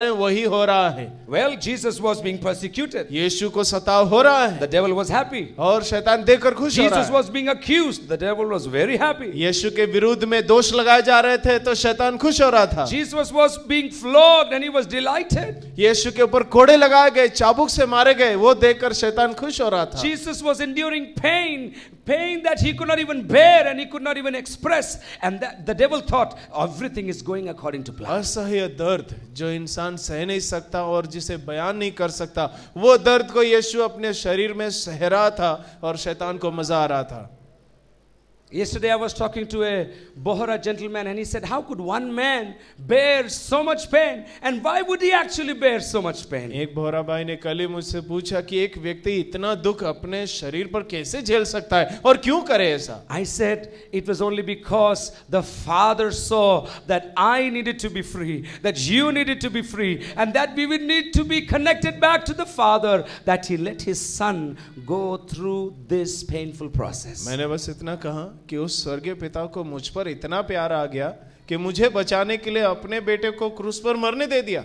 वही हो रहा है। Well, Jesus was being persecuted. यीशु को सताव हो रहा है। The devil was happy. और शैतान देखकर खुश हो रहा Jesus है। was being accused. The devil was very happy. यीशु के विरुद्ध में दोष लगाए जा रहे थे तो शैतान खुश हो रहा था। Jesus was being flogged and he was delighted. यीशु के ऊपर कोड़े लगाए गए, चाबुक से मारे गए, वो देखकर शैतान खुश हो रहा था। Jesus was enduring pain that he could not even bear and he could not even express, and the devil thought everything is going according to plan. असह्य दर्द जो इंसान सह नहीं सकता और जिसे बयान नहीं कर सकता, वो दर्द को यीशु अपने शरीर में सह रहा था और शैतान को मजा आ रहा था। Yesterday I was talking to a Bohra gentleman and he said, how could one man bear so much pain, and why would he actually bear so much pain? एक बोहरा भाई ने कल ही मुझसे पूछा कि एक व्यक्ति इतना दुख अपने शरीर पर कैसे झेल सकता है और क्यों करे ऐसा? I said it was only because the Father saw that I needed to be free, that you needed to be free, and that we would need to be connected back to the Father, that He let His Son go through this painful process. मैंने बस इतना कहा कि उस स्वर्गीय पिता को मुझ पर इतना प्यार आ गया कि मुझे बचाने के लिए अपने बेटे को क्रूस पर मरने दे दिया।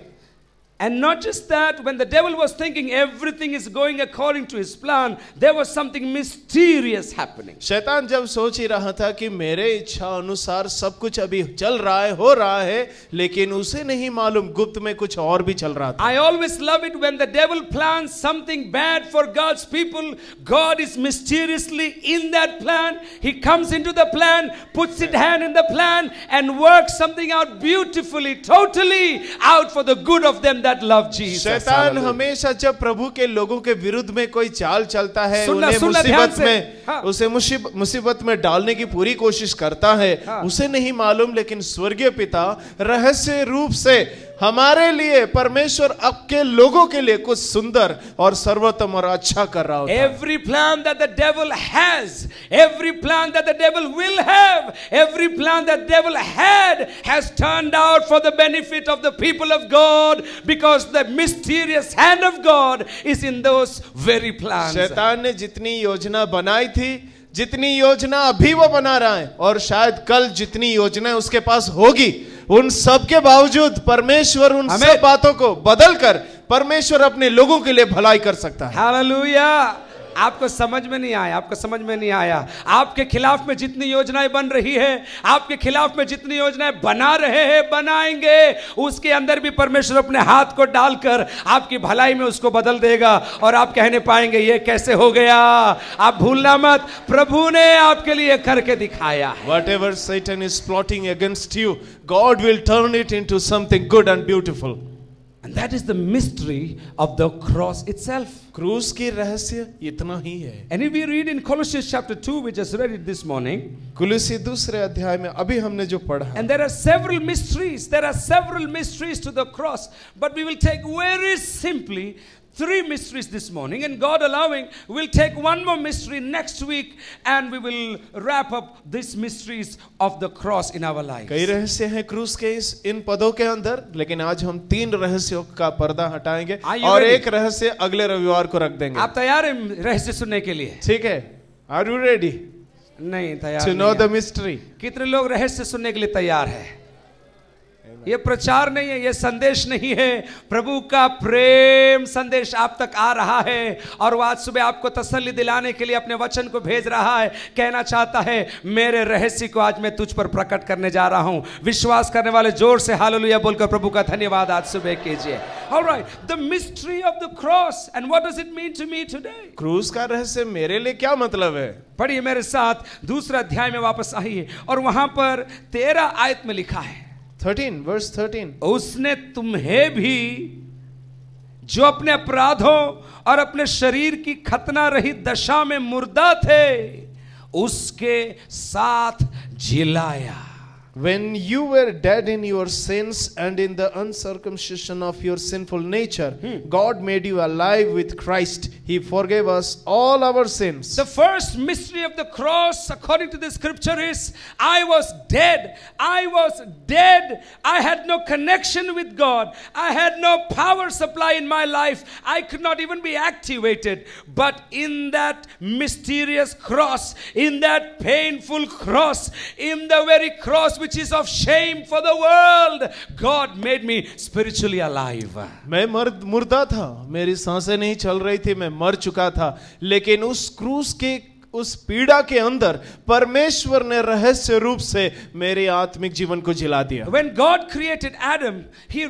And not just that, when the devil was thinking everything is going according to his plan, there was something mysterious happening. शैतान जब सोच ही रहा था कि मेरे इच्छा अनुसार सब कुछ अभी चल रहा है, हो रहा है, लेकिन उसे नहीं मालूम गुप्त में कुछ और भी चल रहा था। I always love it when the devil plans something bad for God's people. God is mysteriously in that plan. He comes into the plan, puts his hand in the plan, and works something out beautifully, totally out for the good of them that love Jesus. शैतान हमेशा जब प्रभु के लोगों के विरुद्ध में कोई चाल चलता है, उसे मुसीबत में डालने की पूरी कोशिश करता है, उसे नहीं मालूम, लेकिन स्वर्गीय पिता रहस्य रूप से हमारे लिए, परमेश्वर आपके लोगों के लिए कुछ सुंदर और सर्वोत्तम और अच्छा कर रहा होता है। Every plan that the devil has, every plan that the devil will have, every plan that the devil had has turned out for the benefit of the people of God, because the mysterious hand of God is in those very plans. शैतान ने जितनी योजना बनाई थी, जितनी योजना अभी वो बना रहा है, और शायद कल जितनी योजना उसके पास होगी, उन सब के बावजूद परमेश्वर उन सब बातों को बदल कर परमेश्वर अपने लोगों के लिए भलाई कर सकता है। हालेलुया। आपको समझ में नहीं आया, आपको समझ में नहीं आया। आपके खिलाफ में जितनी योजनाएं बन रही है, आपके खिलाफ में जितनी योजनाएं बना रहे हैं, बनाएंगे, उसके अंदर भी परमेश्वर अपने हाथ को डालकर आपकी भलाई में उसको बदल देगा, और आप कहने पाएंगे ये कैसे हो गया। आप भूलना मत, प्रभु ने आपके लिए करके दिखाया। Whatever Satan is plotting against you, God will turn it into something good and beautiful. And that is the mystery of the cross itself. क्रूस की रहस्य इतना ही है। And if we read in Colossians chapter 2, we just read it this morning. कुलुसी दूसरे अध्याय में अभी हमने जो पढ़ा, and there are several mysteries. There are several mysteries to the cross, but we will take very simply 3 mysteries this morning, and God allowing, we'll take one more mystery next week, and we will wrap up these mysteries of the cross in our lives. कई रहस्य हैं क्रूस के इन पदों के अंदर, लेकिन आज हम 3 रहस्यों का पर्दा हटाएंगे और एक रहस्य अगले रविवार को रख देंगे। आप तैयार हैं रहस्य सुनने के लिए? ठीक है? Are you ready? नहीं तैयार। To know the mystery. कितने लोग रहस्य सुनने के लिए तैयार हैं? ये प्रचार नहीं है, ये संदेश नहीं है, प्रभु का प्रेम संदेश आप तक आ रहा है, और वो आज सुबह आपको तसल्ली दिलाने के लिए अपने वचन को भेज रहा है, कहना चाहता है मेरे रहस्य को आज मैं तुझ पर प्रकट करने जा रहा हूं। विश्वास करने वाले जोर से हालेलुया बोलकर प्रभु का धन्यवाद आज सुबह कीजिए। Alright, the mystery of the cross, and what does it mean to me today? क्रूस का रहस्य मेरे लिए क्या मतलब है? पढ़िए मेरे साथ दूसरा अध्याय में वापस आइए, और वहां पर 13 आयत में लिखा है, 13 verse 13, उसने तुम्हें भी जो अपने अपराधों और अपने शरीर की खतना रहित दशा में मुर्दा थे, उसके साथ जिलाया। When you were dead in your sins and in the uncircumcision of your sinful nature, God made you alive with Christ. He forgave us all our sins. The first mystery of the cross, according to the scripture, is I was dead. I was dead. I had no connection with God. I had no power supply in my life. I could not even be activated. But in that mysterious cross, in that painful cross, in the very cross which is of shame for the world, God made me spiritually alive. मैं मुर्दा था, मेरी सांसें नहीं चल रही थी, मैं मर चुका था, लेकिन उस क्रूस के उस पीड़ा के अंदर परमेश्वर ने रहस्य रूप से मेरे आत्मिक जीवन को जिला दिया. When God created Adam, he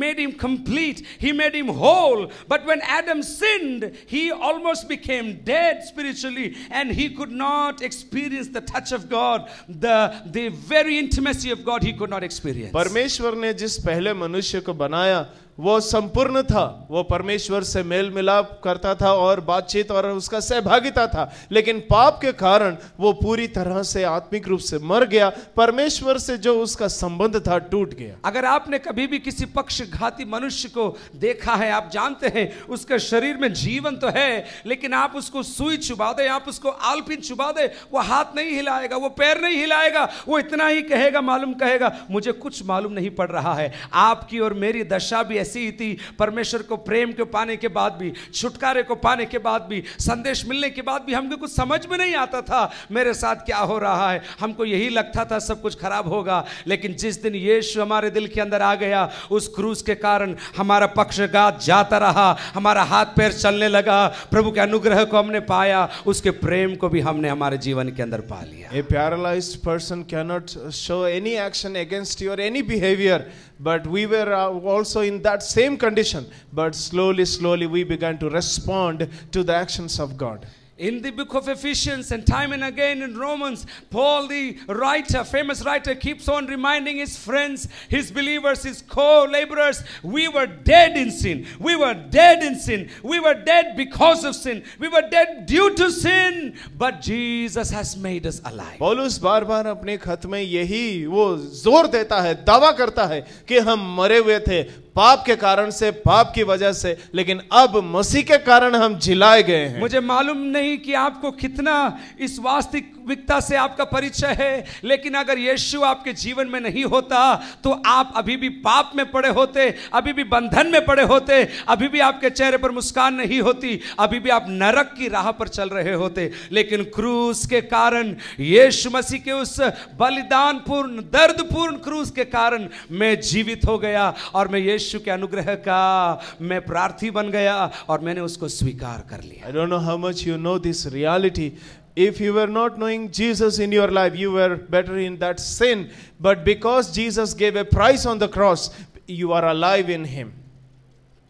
made him complete, he made him whole. But when Adam sinned, he almost became dead spiritually, and he could not experience the touch of God, the very intimacy of God he could not experience. परमेश्वर ने जिस पहले मनुष्य को बनाया वो संपूर्ण था, वो परमेश्वर से मेल मिलाप करता था और बातचीत और उसका सहभागिता था, लेकिन पाप के कारण वो पूरी तरह से आत्मिक रूप से मर गया. परमेश्वर से जो उसका संबंध था टूट गया. अगर आपने कभी भी किसी पक्षघाती मनुष्य को देखा है, आप जानते हैं उसके शरीर में जीवन तो है, लेकिन आप उसको सुई चुबा दे, आप उसको आलपिन चुबा दे, वो हाथ नहीं हिलाएगा, वो पैर नहीं हिलाएगा, वो इतना ही कहेगा, मालूम कहेगा मुझे कुछ मालूम नहीं पड़ रहा है. आपकी और मेरी दशा भी ऐसी ही थी. परमेश्वर को प्रेम को पाने के बाद भी, छुटकारे को पाने के बाद भी, संदेश मिलने के बाद भी हमको कुछ समझ में नहीं आता था मेरे साथ क्या हो रहा है. हमको यही लगता था सब कुछ खराब होगा, लेकिन जिस दिन यीशु हमारे दिल के अंदर आ गया, उस क्रूस के कारण हमारा पक्षघात जाता रहा, हमारा हाथ पैर चलने लगा, प्रभु के अनुग्रह को हमने पाया, उसके प्रेम को भी हमने हमारे जीवन के अंदर पा लिया. A paralyzed person cannot show any action against you or any behavior, but we were also in that same condition, but slowly we began to respond to the actions of God. In the book of Ephesians and time and again in Romans, Paul the writer, famous writer, keeps on reminding his friends, his believers, his co-laborers, we were dead in sin. We were dead in sin. We were dead because of sin. We were dead due to sin. But Jesus has made us alive. पौलुस बार बार अपने खत में यही वो जोर देता है, दावा करता है कि हम मरे हुए थे पाप के कारण से, पाप की वजह से, लेकिन अब मसीह के कारण हम जिलाए गए हैं. मुझे मालूम नहीं कि आपको कितना इस वास्तविकता से आपका परिचय है, लेकिन अगर यीशु आपके जीवन में नहीं होता तो आप अभी भी पाप में पड़े होते, अभी भी बंधन में पड़े होते, अभी भी आपके चेहरे पर मुस्कान नहीं होती, अभी भी आप नरक की राह पर चल रहे होते. लेकिन क्रूस के कारण, यीशु मसीह के उस बलिदान पूर्ण, दर्दपूर्ण क्रूस के कारण मैं जीवित हो गया और मैं यीशु के अनुग्रह का मैं प्रार्थी बन गया और मैंने उसको स्वीकार कर लिया. I don't know how much you know this reality. If you were not knowing Jesus in your life, you were better in that sin. But because Jesus gave a price on the cross, you are alive in Him.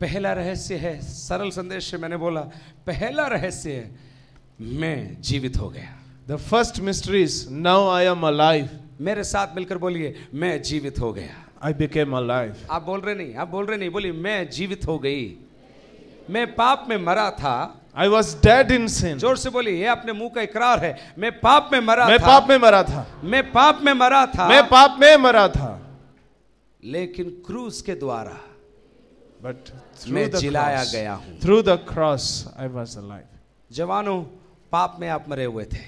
पहला रहस्य है, सरल संदेश से मैंने बोला, पहला रहस्य है मैं जीवित हो गया. The first mystery is now I am alive. मेरे साथ मिलकर बोलिए, मैं जीवित हो गया. I became alive. आप बोल रहे नहीं, बोलिए मैं जीवित हो गई. मैं पाप में मरा था. I was dead in sin. जोर से बोलिए, ये अपने मुंह का इकरार है. मैं पाप में मरा था. मैं पाप में मरा था. मैं पाप में मरा था. मैं पाप में मरा था. लेकिन क्रूस के द्वारा But मैं जिलाया गया हूं. Through the cross I was alive. जवानों, पाप में आप मरे हुए थे.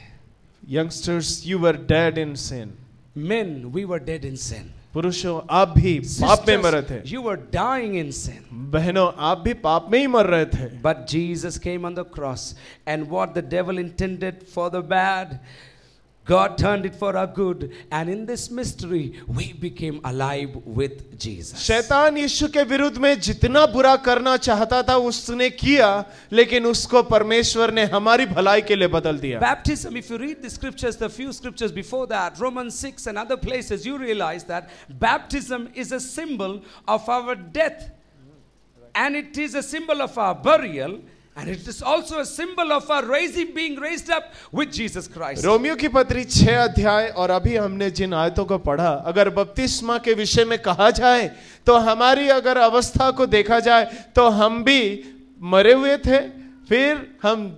Youngsters, you were dead in sin. Men, we were dead in sin. पुरुषों, आप भी पाप में मरे थे. You were dying in sin. बहनों, आप भी पाप में ही मर रहे थे. But Jesus came on the cross, and what the devil intended for the bad, God turned it for our good, and in this mystery we became alive with Jesus. शैतान यीशु के विरुद्ध में जितना बुरा करना चाहता था उसने किया, लेकिन उसको परमेश्वर ने हमारी भलाई के लिए बदल दिया. Baptism, if you read the scriptures, the few scriptures before that, Romans 6 and other places, you realize that baptism is a symbol of our death, and it is a symbol of our burial, and it is also a symbol of our being raised up with Jesus Christ. Romeo की पत्री 6 अध्याय और अभी हमने जिन आयतों को पढ़ा, अगर बपतिस्मा के विषय में कहा जाए तो हमारी अगर अवस्था को देखा जाए तो हम भी मरे हुए थे, फिर हम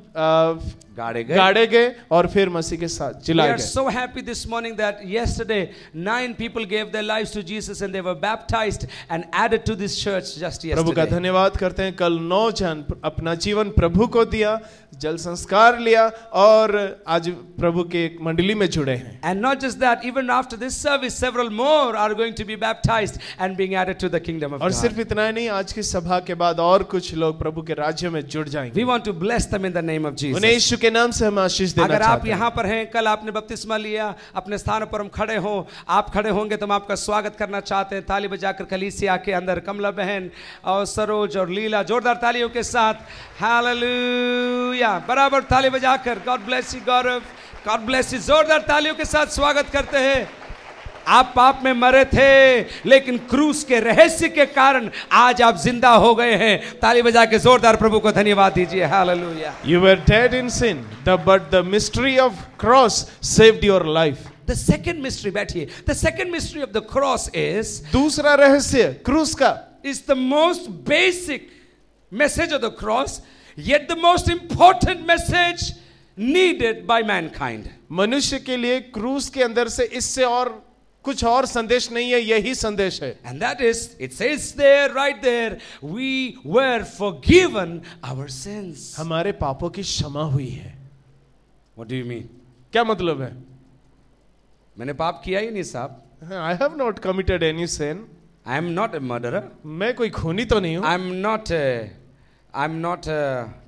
गाड़े गए और फिर मसीह के साथ जिलाए गए. We are so happy this morning that yesterday 9 people gave their lives to Jesus and they were baptized and added to this church just yesterday. प्रभु का धन्यवाद करते हैं. कल 9 जन अपना जीवन प्रभु को दिया, जल संस्कार लिया और आज प्रभु के एक मंडली में जुड़े हैं. And not just that, even after this service several more are going to be baptized and being added to the kingdom of God. और सिर्फ इतना ही नहीं, आज की सभा के बाद और कुछ लोग प्रभु के राज्य में जुड़ जाएंगे. We want to bless them in the name of Jesus. उन्हें यीशु के नाम से हम आशीष देना अगर चाहते आप यहाँ पर हैं, कल आपने बपतिस्मा लिया, अपने स्थान पर हम खड़े हों, आप खड़े होंगे तो हम आपका स्वागत करना चाहते हैं ताली बजाकर कलीसिया के अंदर। कमला बहन और सरोज और लीला जोरदार तालियों के साथ हालेलुया बराबर ताली बजाकर God bless you Gaurav, God bless you जोरदार तालियों के साथ स्वागत करते हैं। आप पाप में मरे थे लेकिन क्रूस के रहस्य के कारण आज आप जिंदा हो गए हैं। ताली बजा के जोरदार प्रभु को धन्यवाद दीजिए। Hallelujah. You were dead in sin, but the mystery of cross saved your life. The second mystery, बैठिए, the second mystery of the cross is, दूसरा रहस्य क्रूस का, is the most basic message of the cross, yet the most important message needed by mankind. मनुष्य के लिए क्रूस के अंदर से इससे और कुछ और संदेश नहीं है, यही संदेश है। And that is, it says there, right there, we were forgiven our sins. हमारे पापों की क्षमा हुई है। What do you mean? क्या मतलब है? मैंने पाप किया ही नहीं साहब। I have not committed any sin. I am not a murderer. मैं कोई खूनी तो नहीं हूँ। I'm not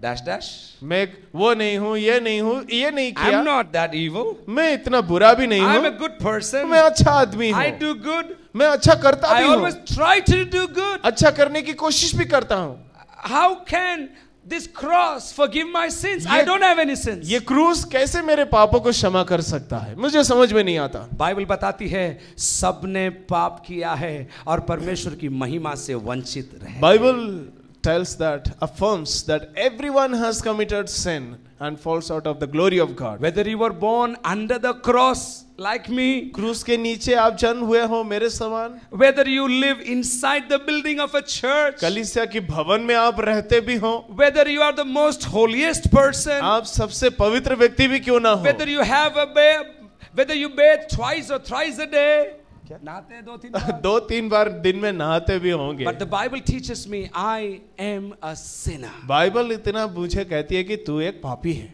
dash dash. मैं वो नहीं हूँ, ये नहीं हूँ, ये नहीं किया। I'm not that evil. मैं इतना बुरा भी नहीं हूँ। I'm a good person. मैं अच्छा आदमी हूँ। I do good. मैं अच्छा करता भी हूँ। I always try to do good. अच्छा करने की कोशिश भी करता हूँ। How can this cross forgive my sins? I don't have any sins. ये क्रूस कैसे मेरे पापों को क्षमा कर सकता है? मुझे समझ में नहीं आता। बाइबल बताती है सबने पाप किया है और परमेश्वर की महिमा से वंचित रहे। Bible tells that, affirms that everyone has committed sin and falls out of the glory of God. Whether you were born under the cross like me, क्रूस के नीचे आप जन्म हुए हो मेरे समान, whether you live inside the building of a church, कलीसिया की भवन में आप रहते भी हो, whether you are the most holiest person, आप सबसे पवित्र व्यक्ति भी क्यों ना हो, whether you have a whether you bathe twice or thrice a day, नहाते दो तीन बार दिन में नहाते भी होंगे। But the Bible teaches me I am a sinner. Bible इतना मुझे कहती है कि तू एक पापी है।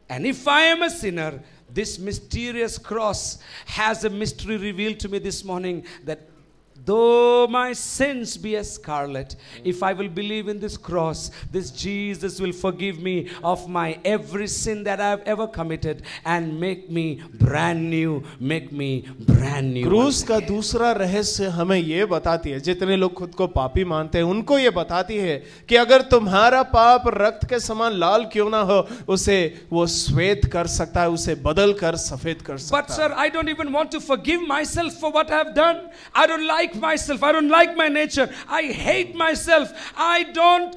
And if I am a sinner, this mysterious cross has a mystery revealed to me this morning, that though my sins be as scarlet, if I will believe in this cross, this Jesus will forgive me of my every sin that I have ever committed and make me brand new, make me brand new. क्रूस का दूसरा रहस्य हमें ये बताती है, जितने लोग खुद को पापी मानते हैं उनको ये बताती है कि अगर तुम्हारा पाप रक्त के समान लाल क्यों ना हो, उसे वो श्वेत कर सकता है, उसे बदल कर सफेद कर सकता है। But sir, I don't even want to forgive myself for what I have done. I don't like myself. I don't like my nature. I hate myself. I don't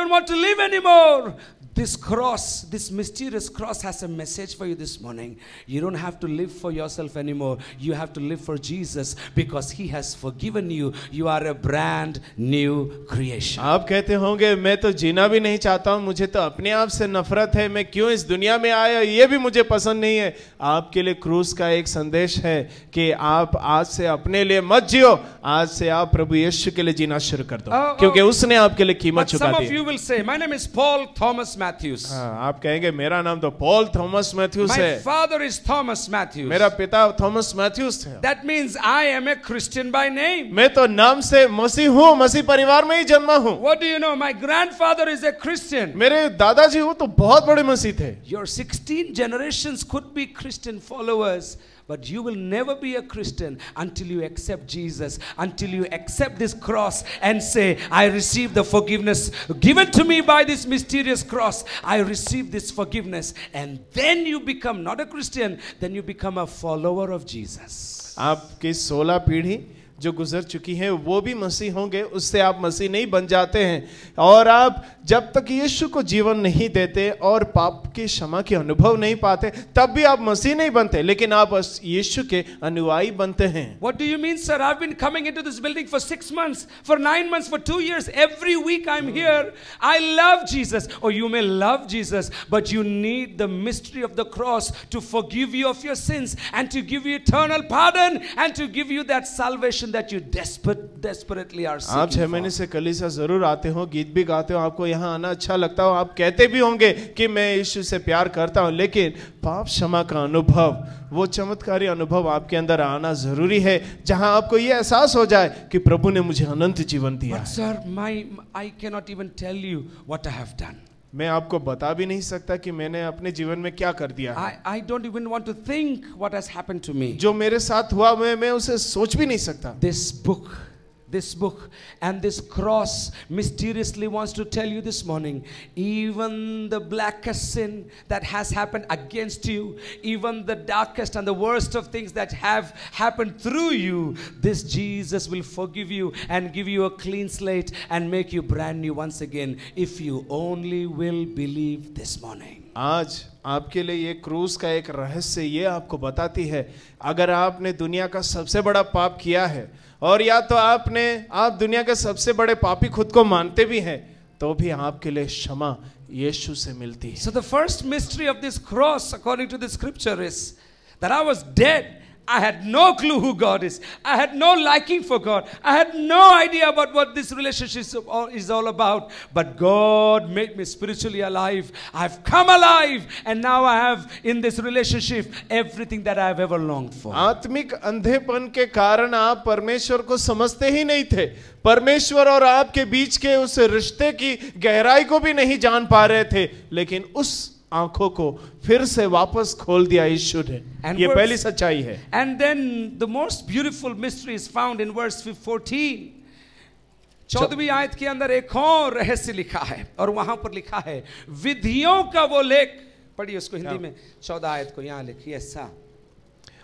want to live anymore. This cross, this mysterious cross has a message for you this morning. You don't have to live for yourself anymore. You have to live for Jesus because He has forgiven you. You are a brand new creation. आप कहते होंगे मैं तो जीना भी नहीं चाहता हूँ, मुझे तो अपने आप से नफरत है, मैं क्यों इस दुनिया में आया, ये भी मुझे पसंद नहीं है। आपके लिए क्रूस का एक संदेश है कि आप आज से अपने लिए मत जियो, आज से आप प्रभु यीशु के लिए जीना शुरू कर दो, क्योंकि उसने आपके लिए कीमत चुका दी। Some of you will say, my name is Paul Thomas Matthews. आप कहेंगे मेरा नाम तो पॉल थॉमस मैथ्यूस है। My father is Thomas Matthews. मेरा पिता थॉमस मैथ्यूस है। That means I am a Christian by name. मैं तो नाम से मसीह हूँ, मसीह परिवार में ही जन्मा हूँ। What do you know? My grandfather is a Christian. मेरे दादाजी वो तो बहुत बड़े मसीह थे। Your 16 generations could be Christian followers, but you will never be a Christian until you accept Jesus, until you accept this cross and say, I receive the forgiveness given to me by this mysterious cross. I receive this forgiveness. And then you become not a Christian, then you become a follower of Jesus. आपकी 16 पीढ़ी जो गुजर चुकी है वो भी मसीह होंगे, उससे आप मसीह नहीं बन जाते हैं। और आप जब तक यीशु को जीवन नहीं देते और पाप की क्षमा के अनुभव नहीं पाते, तब भी आप मसीह नहीं बनते, लेकिन आप यीशु के अनुयायी बनते हैं। What do you mean, sir? I've been coming into this building for 6 months, for 9 months, for 2 years. Every week I'm here. I love Jesus. Or you may love Jesus, but you need the mystery of the cross to forgive you of your sins and to give you eternal pardon and to give you that salvation that you desperately are seeking. आप 6 महीने से कलीसिया जरूर आते हो, गीत भी गाते हो, आपको यहाँ आना अच्छा लगता हो, आप कहते भी होंगे कि मैं यीशु से प्यार करता हूँ, लेकिन पाप क्षमा का अनुभव, वो चमत्कारी अनुभव आपके अंदर आना जरूरी है, जहां आपको ये एहसास हो जाए कि प्रभु ने मुझे अनंत जीवन दिया। But sir, I cannot even tell you what I have done. मैं आपको बता भी नहीं सकता कि मैंने अपने जीवन में क्या कर दिया है। I don't even want to think what has happened to me. जो मेरे साथ हुआ मैं उसे सोच भी नहीं सकता। This book and this cross mysteriously wants to tell you this morning, even the blackest sin that has happened against you, even the darkest and the worst of things that have happened through you, this Jesus will forgive you and give you a clean slate and make you brand new once again, if you only will believe this morning. आज आपके लिए ये क्रूस का एक रहस्य ये आपको बताती है, अगर आपने दुनिया का सबसे बड़ा पाप किया है और या तो आप दुनिया के सबसे बड़े पापी खुद को मानते भी हैं, तो भी आपके लिए क्षमा यीशु से मिलती है। So the first mystery of this cross according to the scripture is that I was dead. I had no clue who God is. I had no liking for God. I had no idea about what this relationship is all about. But God made me spiritually alive. I've come alive. And now I have in this relationship everything that I have ever longed for. आत्मिक अंधेपन के कारण आप परमेश्वर को समझते ही नहीं थे। परमेश्वर और आपके बीच के उस रिश्ते की गहराई को भी नहीं जान पा रहे थे, लेकिन उस आंखों को फिर से वापस खोल दिया यीशु ने। ये पहली सच्चाई है। And then the most beautiful mystery is found in verse 14. 14वीं आयत के अंदर एक और रहस्य लिखा है और वहां पर लिखा है विधियों का वो लेख। पढ़िए उसको हिंदी में 14 आयत को यहां लिखिए ऐसा।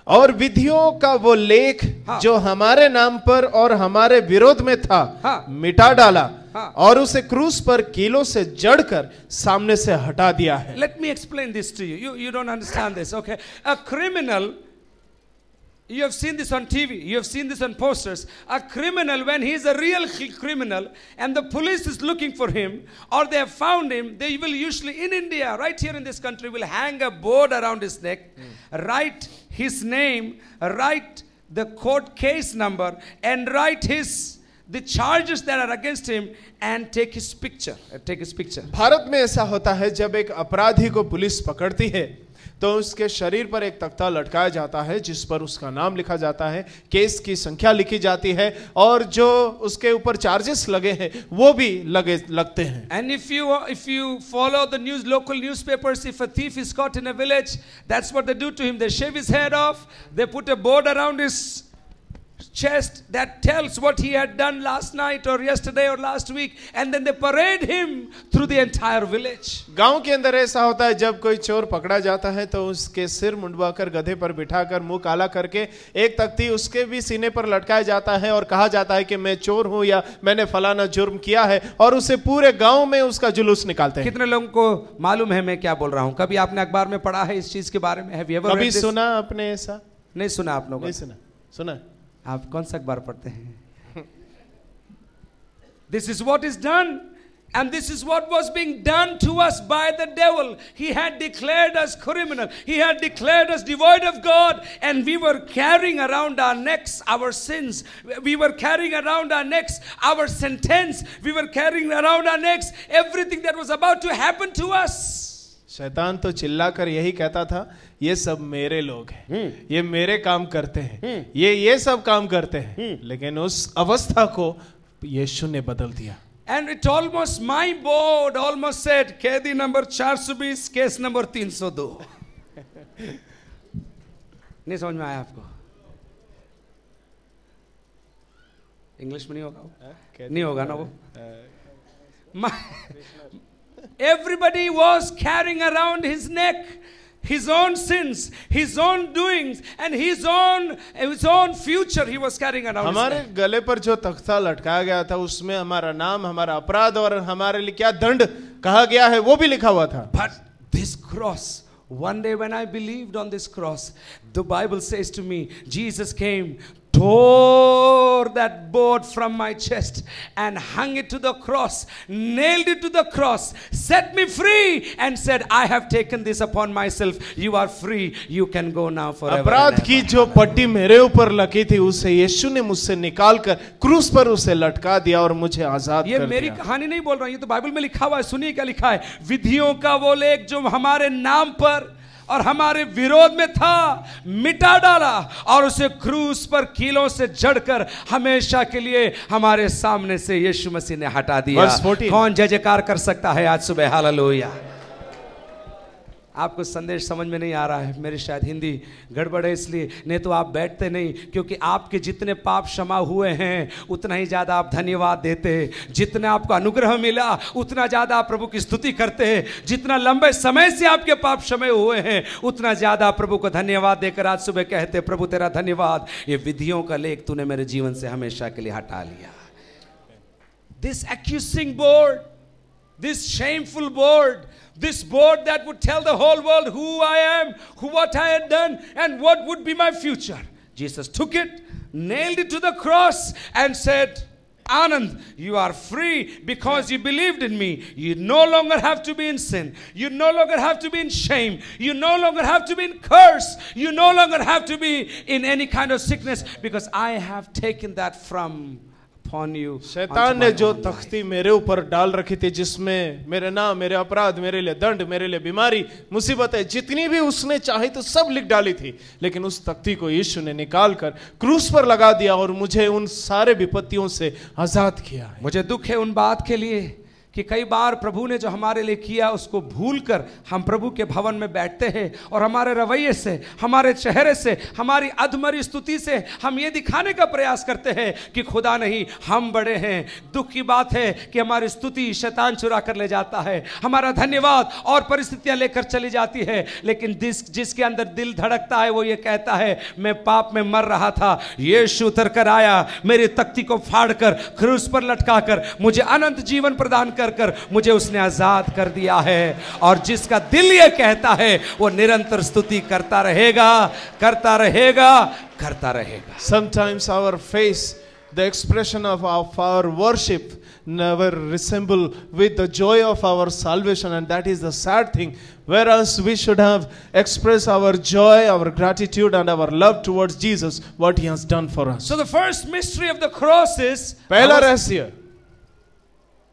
और विधियों का वो लेख जो हमारे नाम पर और हमारे विरोध में था मिटा डाला और उसे क्रूस पर कीलों से जड़कर सामने से हटा दिया है। Let me explain this to you. You don't understand this, okay? A criminal, you have seen this on TV, you have seen this on posters. A criminal, when he is a real criminal and the police is looking for him or they have found him, they will usually in India, right here in this country, will hang a board around his neck, write his name, write the court case number, and write the charges that are against him and take his picture. Bharat में ऐसा होता है, जब एक अपराधी को police पकड़ती है तो उसके शरीर पर एक तख्ता लटकाया जाता है जिस पर उसका नाम लिखा जाता है, केस की संख्या लिखी जाती है और जो उसके ऊपर चार्जेस लगे हैं वो भी लगते हैं। And if you follow the local newspapers, if a thief is caught in a village, that's what they do to him. They shave his head off, they put a board around his chest that tells what he had done last night or yesterday or last week, and then they parade him through the entire village. गांव के अंदर ऐसा होता है, जब कोई चोर पकड़ा जाता है तो उसके सिर मुंडवाकर गधे पर बिठाकर मुंह काला करके एक तख्ती उसके भी सीने पर लटकाया जाता है और कहा जाता है कि मैं चोर हूं या मैंने फलाना जुर्म किया है, और उसे पूरे गांव में उसका जुलूस निकालते हैं। कितने लोगों को मालूम है मैं क्या बोल रहा हूं? कभी आपने अखबार में पढ़ा है इस चीज के बारे में? Have you ever read this? कभी सुना आपने ऐसा? नहीं सुना आप लोगों ने? सुना। आप कौन सा अखबार पढ़ते हैं? This is what is done, and this is what was being done to us by the devil. He had declared us criminal. He had declared us devoid of God, and we were carrying around our necks our sins. We were carrying around our necks our sentence. We were carrying around our necks everything that was about to happen to us. शैतान तो चिल्लाकर यही कहता था, ये सब मेरे लोग हैं, ये मेरे काम करते हैं, ये सब काम करते हैं, लेकिन उस अवस्था को यीशु ने बदल दिया। And it almost, my board almost said, कैदी नंबर 420, केस नंबर 302। नहीं समझ में आया आपको? इंग्लिश में नहीं होगा? नहीं होगा ना वो? Everybody was carrying around his neck his own sins, his own doings, and his own future he was carrying around. हमारे गले पर जो तख्ता लटकाया गया था उसमें हमारा नाम, हमारा अपराध और हमारे लिए क्या दंड कहा गया है वो भी लिखा हुआ था। But this cross, one day when I believed on this cross, the Bible says to me, Jesus came, tore that board from my chest and hung it to the cross, nailed it to the cross, set me free and said, I have taken this upon myself. You are free. You can go now forever. अपराध की जो पट्टी मेरे ऊपर लगी थी उसे यीशु ने मुझसे निकालकर क्रूस पर उसे लटका दिया और मुझे आजाद कर दिया। ये मेरी कहानी नहीं बोल रहा हूं, ये तो बाइबल में लिखा हुआ है। सुनिए क्या लिखा है। विधियों का वो लेख जो हमारे नाम पर और हमारे विरोध में था, मिटा डाला और उसे क्रूस पर कीलों से जड़कर हमेशा के लिए हमारे सामने से यीशु मसीह ने हटा दिया। कौन जय जयकार कर सकता है आज सुबह? हालेलुया। आपको संदेश समझ में नहीं आ रहा है, मेरी शायद हिंदी गड़बड़ है इसलिए, नहीं तो आप बैठते नहीं, क्योंकि आपके जितने पाप क्षमा हुए हैं उतना ही ज़्यादा आप धन्यवाद देते, जितना आपको अनुग्रह मिला उतना ज़्यादा आप प्रभु की स्तुति करते हैं, जितना लंबे समय से आपके पाप क्षमे हुए हैं उतना ज़्यादा प्रभु को धन्यवाद देकर आज सुबह कहते, प्रभु तेरा धन्यवाद, ये विधियों का लेख तूने मेरे जीवन से हमेशा के लिए हटा लिया। This accusing board, this shameful board, this board that would tell the whole world who I am, what I had done, and what would be my future. Jesus took it, nailed it to the cross, and said, Anand, you are free because you believed in me. You no longer have to be in sin. You no longer have to be in shame. You no longer have to be in curse. You no longer have to be in any kind of sickness, because I have taken that from शैतान ने जो तख्ती मेरे ऊपर डाल रखी थी, जिसमें मेरे नाम, मेरे अपराध, मेरे लिए दंड, मेरे लिए बीमारी, मुसीबतें, जितनी भी उसने चाही तो सब लिख डाली थी, लेकिन उस तख्ती को यीशु ने निकाल कर क्रूस पर लगा दिया और मुझे उन सारे विपत्तियों से आजाद किया। मुझे दुख है उन बात के लिए कि कई बार प्रभु ने जो हमारे लिए किया उसको भूलकर हम प्रभु के भवन में बैठते हैं और हमारे रवैये से, हमारे चेहरे से, हमारी अधमरी स्तुति से हम ये दिखाने का प्रयास करते हैं कि खुदा नहीं, हम बड़े हैं। दुख की बात है कि हमारी स्तुति शैतान चुरा कर ले जाता है, हमारा धन्यवाद और परिस्थितियां लेकर चली जाती है, लेकिन जिसके अंदर दिल धड़कता है वो ये कहता है, मैं पाप में मर रहा था, यीशु उतर कर आया, मेरी तख्ती को फाड़ कर क्रूस पर लटका कर मुझे अनंत जीवन प्रदान कर मुझे उसने आजाद कर दिया है। और जिसका दिल ये कहता है वो निरंतर स्तुति करता रहेगा, करता रहेगा, करता रहेगा। Sometimes our face, the expression of our worship never resemble with the joy of our salvation, and that is the sad thing. Whereas we should have expressed our joy, our gratitude and our love towards Jesus, what he has done for us. So the first mystery of the cross is, पहला रहस्य,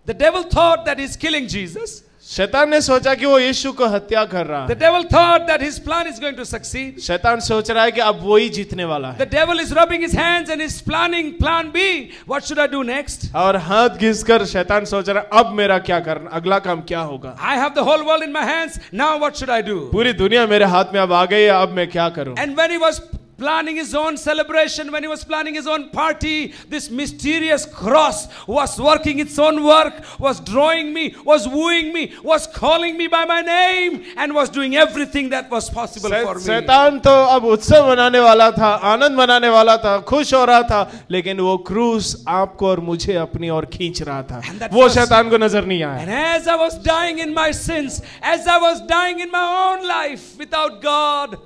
the devil thought that he's killing Jesus. शैतान ने सोचा कि वो यीशु को हत्या कर रहा है। The devil thought that his plan is going to succeed. शैतान सोच रहा है कि अब वही जीतने वाला है। The devil is rubbing his hands and is planning plan B. What should I do next? और हाथ घिसकर शैतान सोच रहा है अब मेरा क्या करना, अगला काम क्या होगा। I have the whole world in my hands. Now what should I do? पूरी दुनिया मेरे हाथ में अब आ गई है, अब मैं क्या करूं। And when he was planning his own celebration, when he was planning his own party, this mysterious cross was working its own work, was drawing me, was wooing me, was calling me by my name, and was doing everything that was possible for me. शैतान तो अब उत्सव मनाने वाला था, आनंद मनाने वाला था, खुश हो रहा था, लेकिन वो क्रूस आपको और मुझे अपनी ओर खींच रहा था। वो शैतान को नजर नहीं आया। And as I was dying in my sins, as I was dying in my own life without God,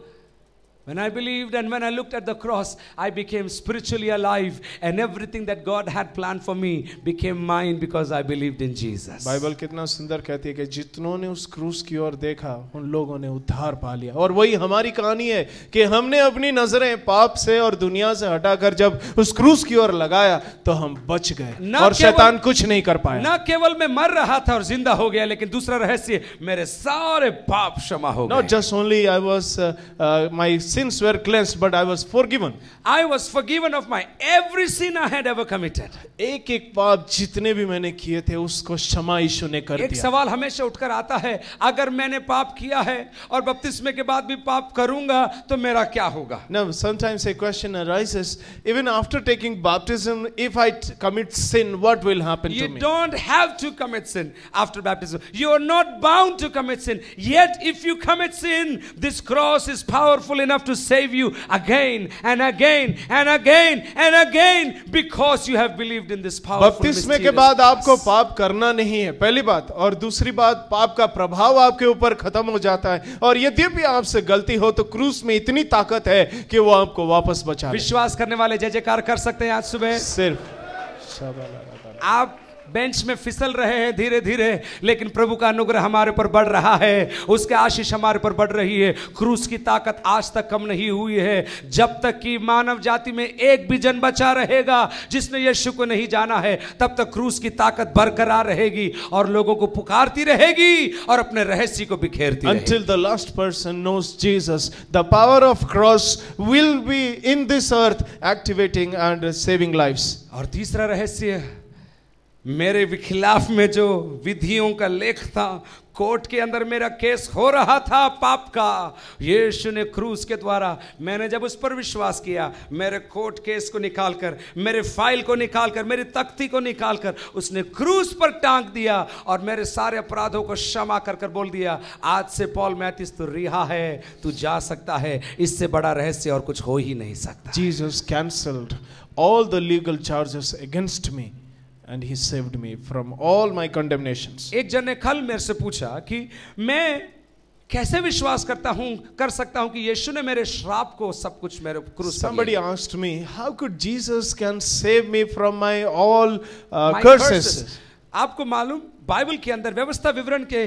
when I believed and when I looked at the cross, I became spiritually alive, and everything that God had planned for me became mine because I believed in Jesus. Bible कितना सुंदर कहती है कि जितनों ने उस क्रूस की ओर देखा उन लोगों ने उद्धार पा लिया। और वही हमारी कहानी है कि हमने अपनी नजरें पाप से और दुनिया से हटाकर जब उस क्रूस की ओर लगाया तो हम बच गए और शैतान कुछ नहीं कर पाया। न केवल मैं मर रहा था और जिंदा हो गया, लेकिन दूसरा रहस्य, मेरे सारे पाप क्षमा हो गए। Not just only I was my sins were cleansed, but I was forgiven. I was forgiven of my every sin I had ever committed. एक एक पाप जितने भी मैंने किए थे उसको क्षमा यीशु ने कर दिया। एक सवाल हमेशा उठकर आता है, अगर मैंने पाप किया है और बपतिस्मे के बाद भी पाप करूंगा तो मेरा क्या होगा? Now sometimes a question arises, even after taking baptism, if I commit sin, what will happen to me? You don't have to commit sin after baptism. You are not bound to commit sin. Yet if you commit sin, this cross is powerful enough to save you again and again and again and again, because you have believed in this powerful बपतिस्मे के बाद आपको पाप करना नहीं है, पहली बात। और दूसरी बात, पाप का प्रभाव आपके ऊपर खत्म हो जाता है, और यद्यपि आपसे गलती हो तो क्रूस में इतनी ताकत है कि वो आपको वापस बचा ले। विश्वास करने वाले जय जयकार कर सकते हैं आज सुबह। सिर्फ आप बेंच में फिसल रहे हैं धीरे धीरे, लेकिन प्रभु का अनुग्रह हमारे पर बढ़ रहा है, उसके आशीष हमारे पर बढ़ रही है। क्रूस की ताकत आज तक कम नहीं हुई है। जब तक कि मानव जाति में एक भी जन बचा रहेगा जिसने यीशु को नहीं जाना है, तब तक क्रूस की ताकत बरकरार रहेगी और लोगों को पुकारती रहेगी और अपने रहस्य को बिखेरती रहेगी। Until the last person knows Jesus, the power of cross will be in this earth activating and saving lives. और तीसरा रहस्य, मेरे खिलाफ में जो विधियों का लेख था, कोर्ट के अंदर मेरा केस हो रहा था पाप का, यीशु ने क्रूस के द्वारा, मैंने जब उस पर विश्वास किया, मेरे कोर्ट केस को निकालकर, मेरे फाइल को निकालकर, मेरी तख्ती को निकालकर उसने क्रूस पर टांग दिया और मेरे सारे अपराधों को क्षमा कर कर बोल दिया, आज से पॉल मैथिस तू रिहा है, तू जा सकता है। इससे बड़ा रहस्य और कुछ हो ही नहीं सकता। Jesus cancelled all the legal charges against me and he saved me from all my condemnations. एक जन ने कल मेरे से पूछा कि मैं कैसे विश्वास कर सकता हूं कि यीशु ने मेरे श्राप को सब कुछ मेरे क्रूस पर Somebody asked me, how could Jesus can save me from my all curses? आपको मालूम, बाइबल के अंदर व्यवस्था विवरण के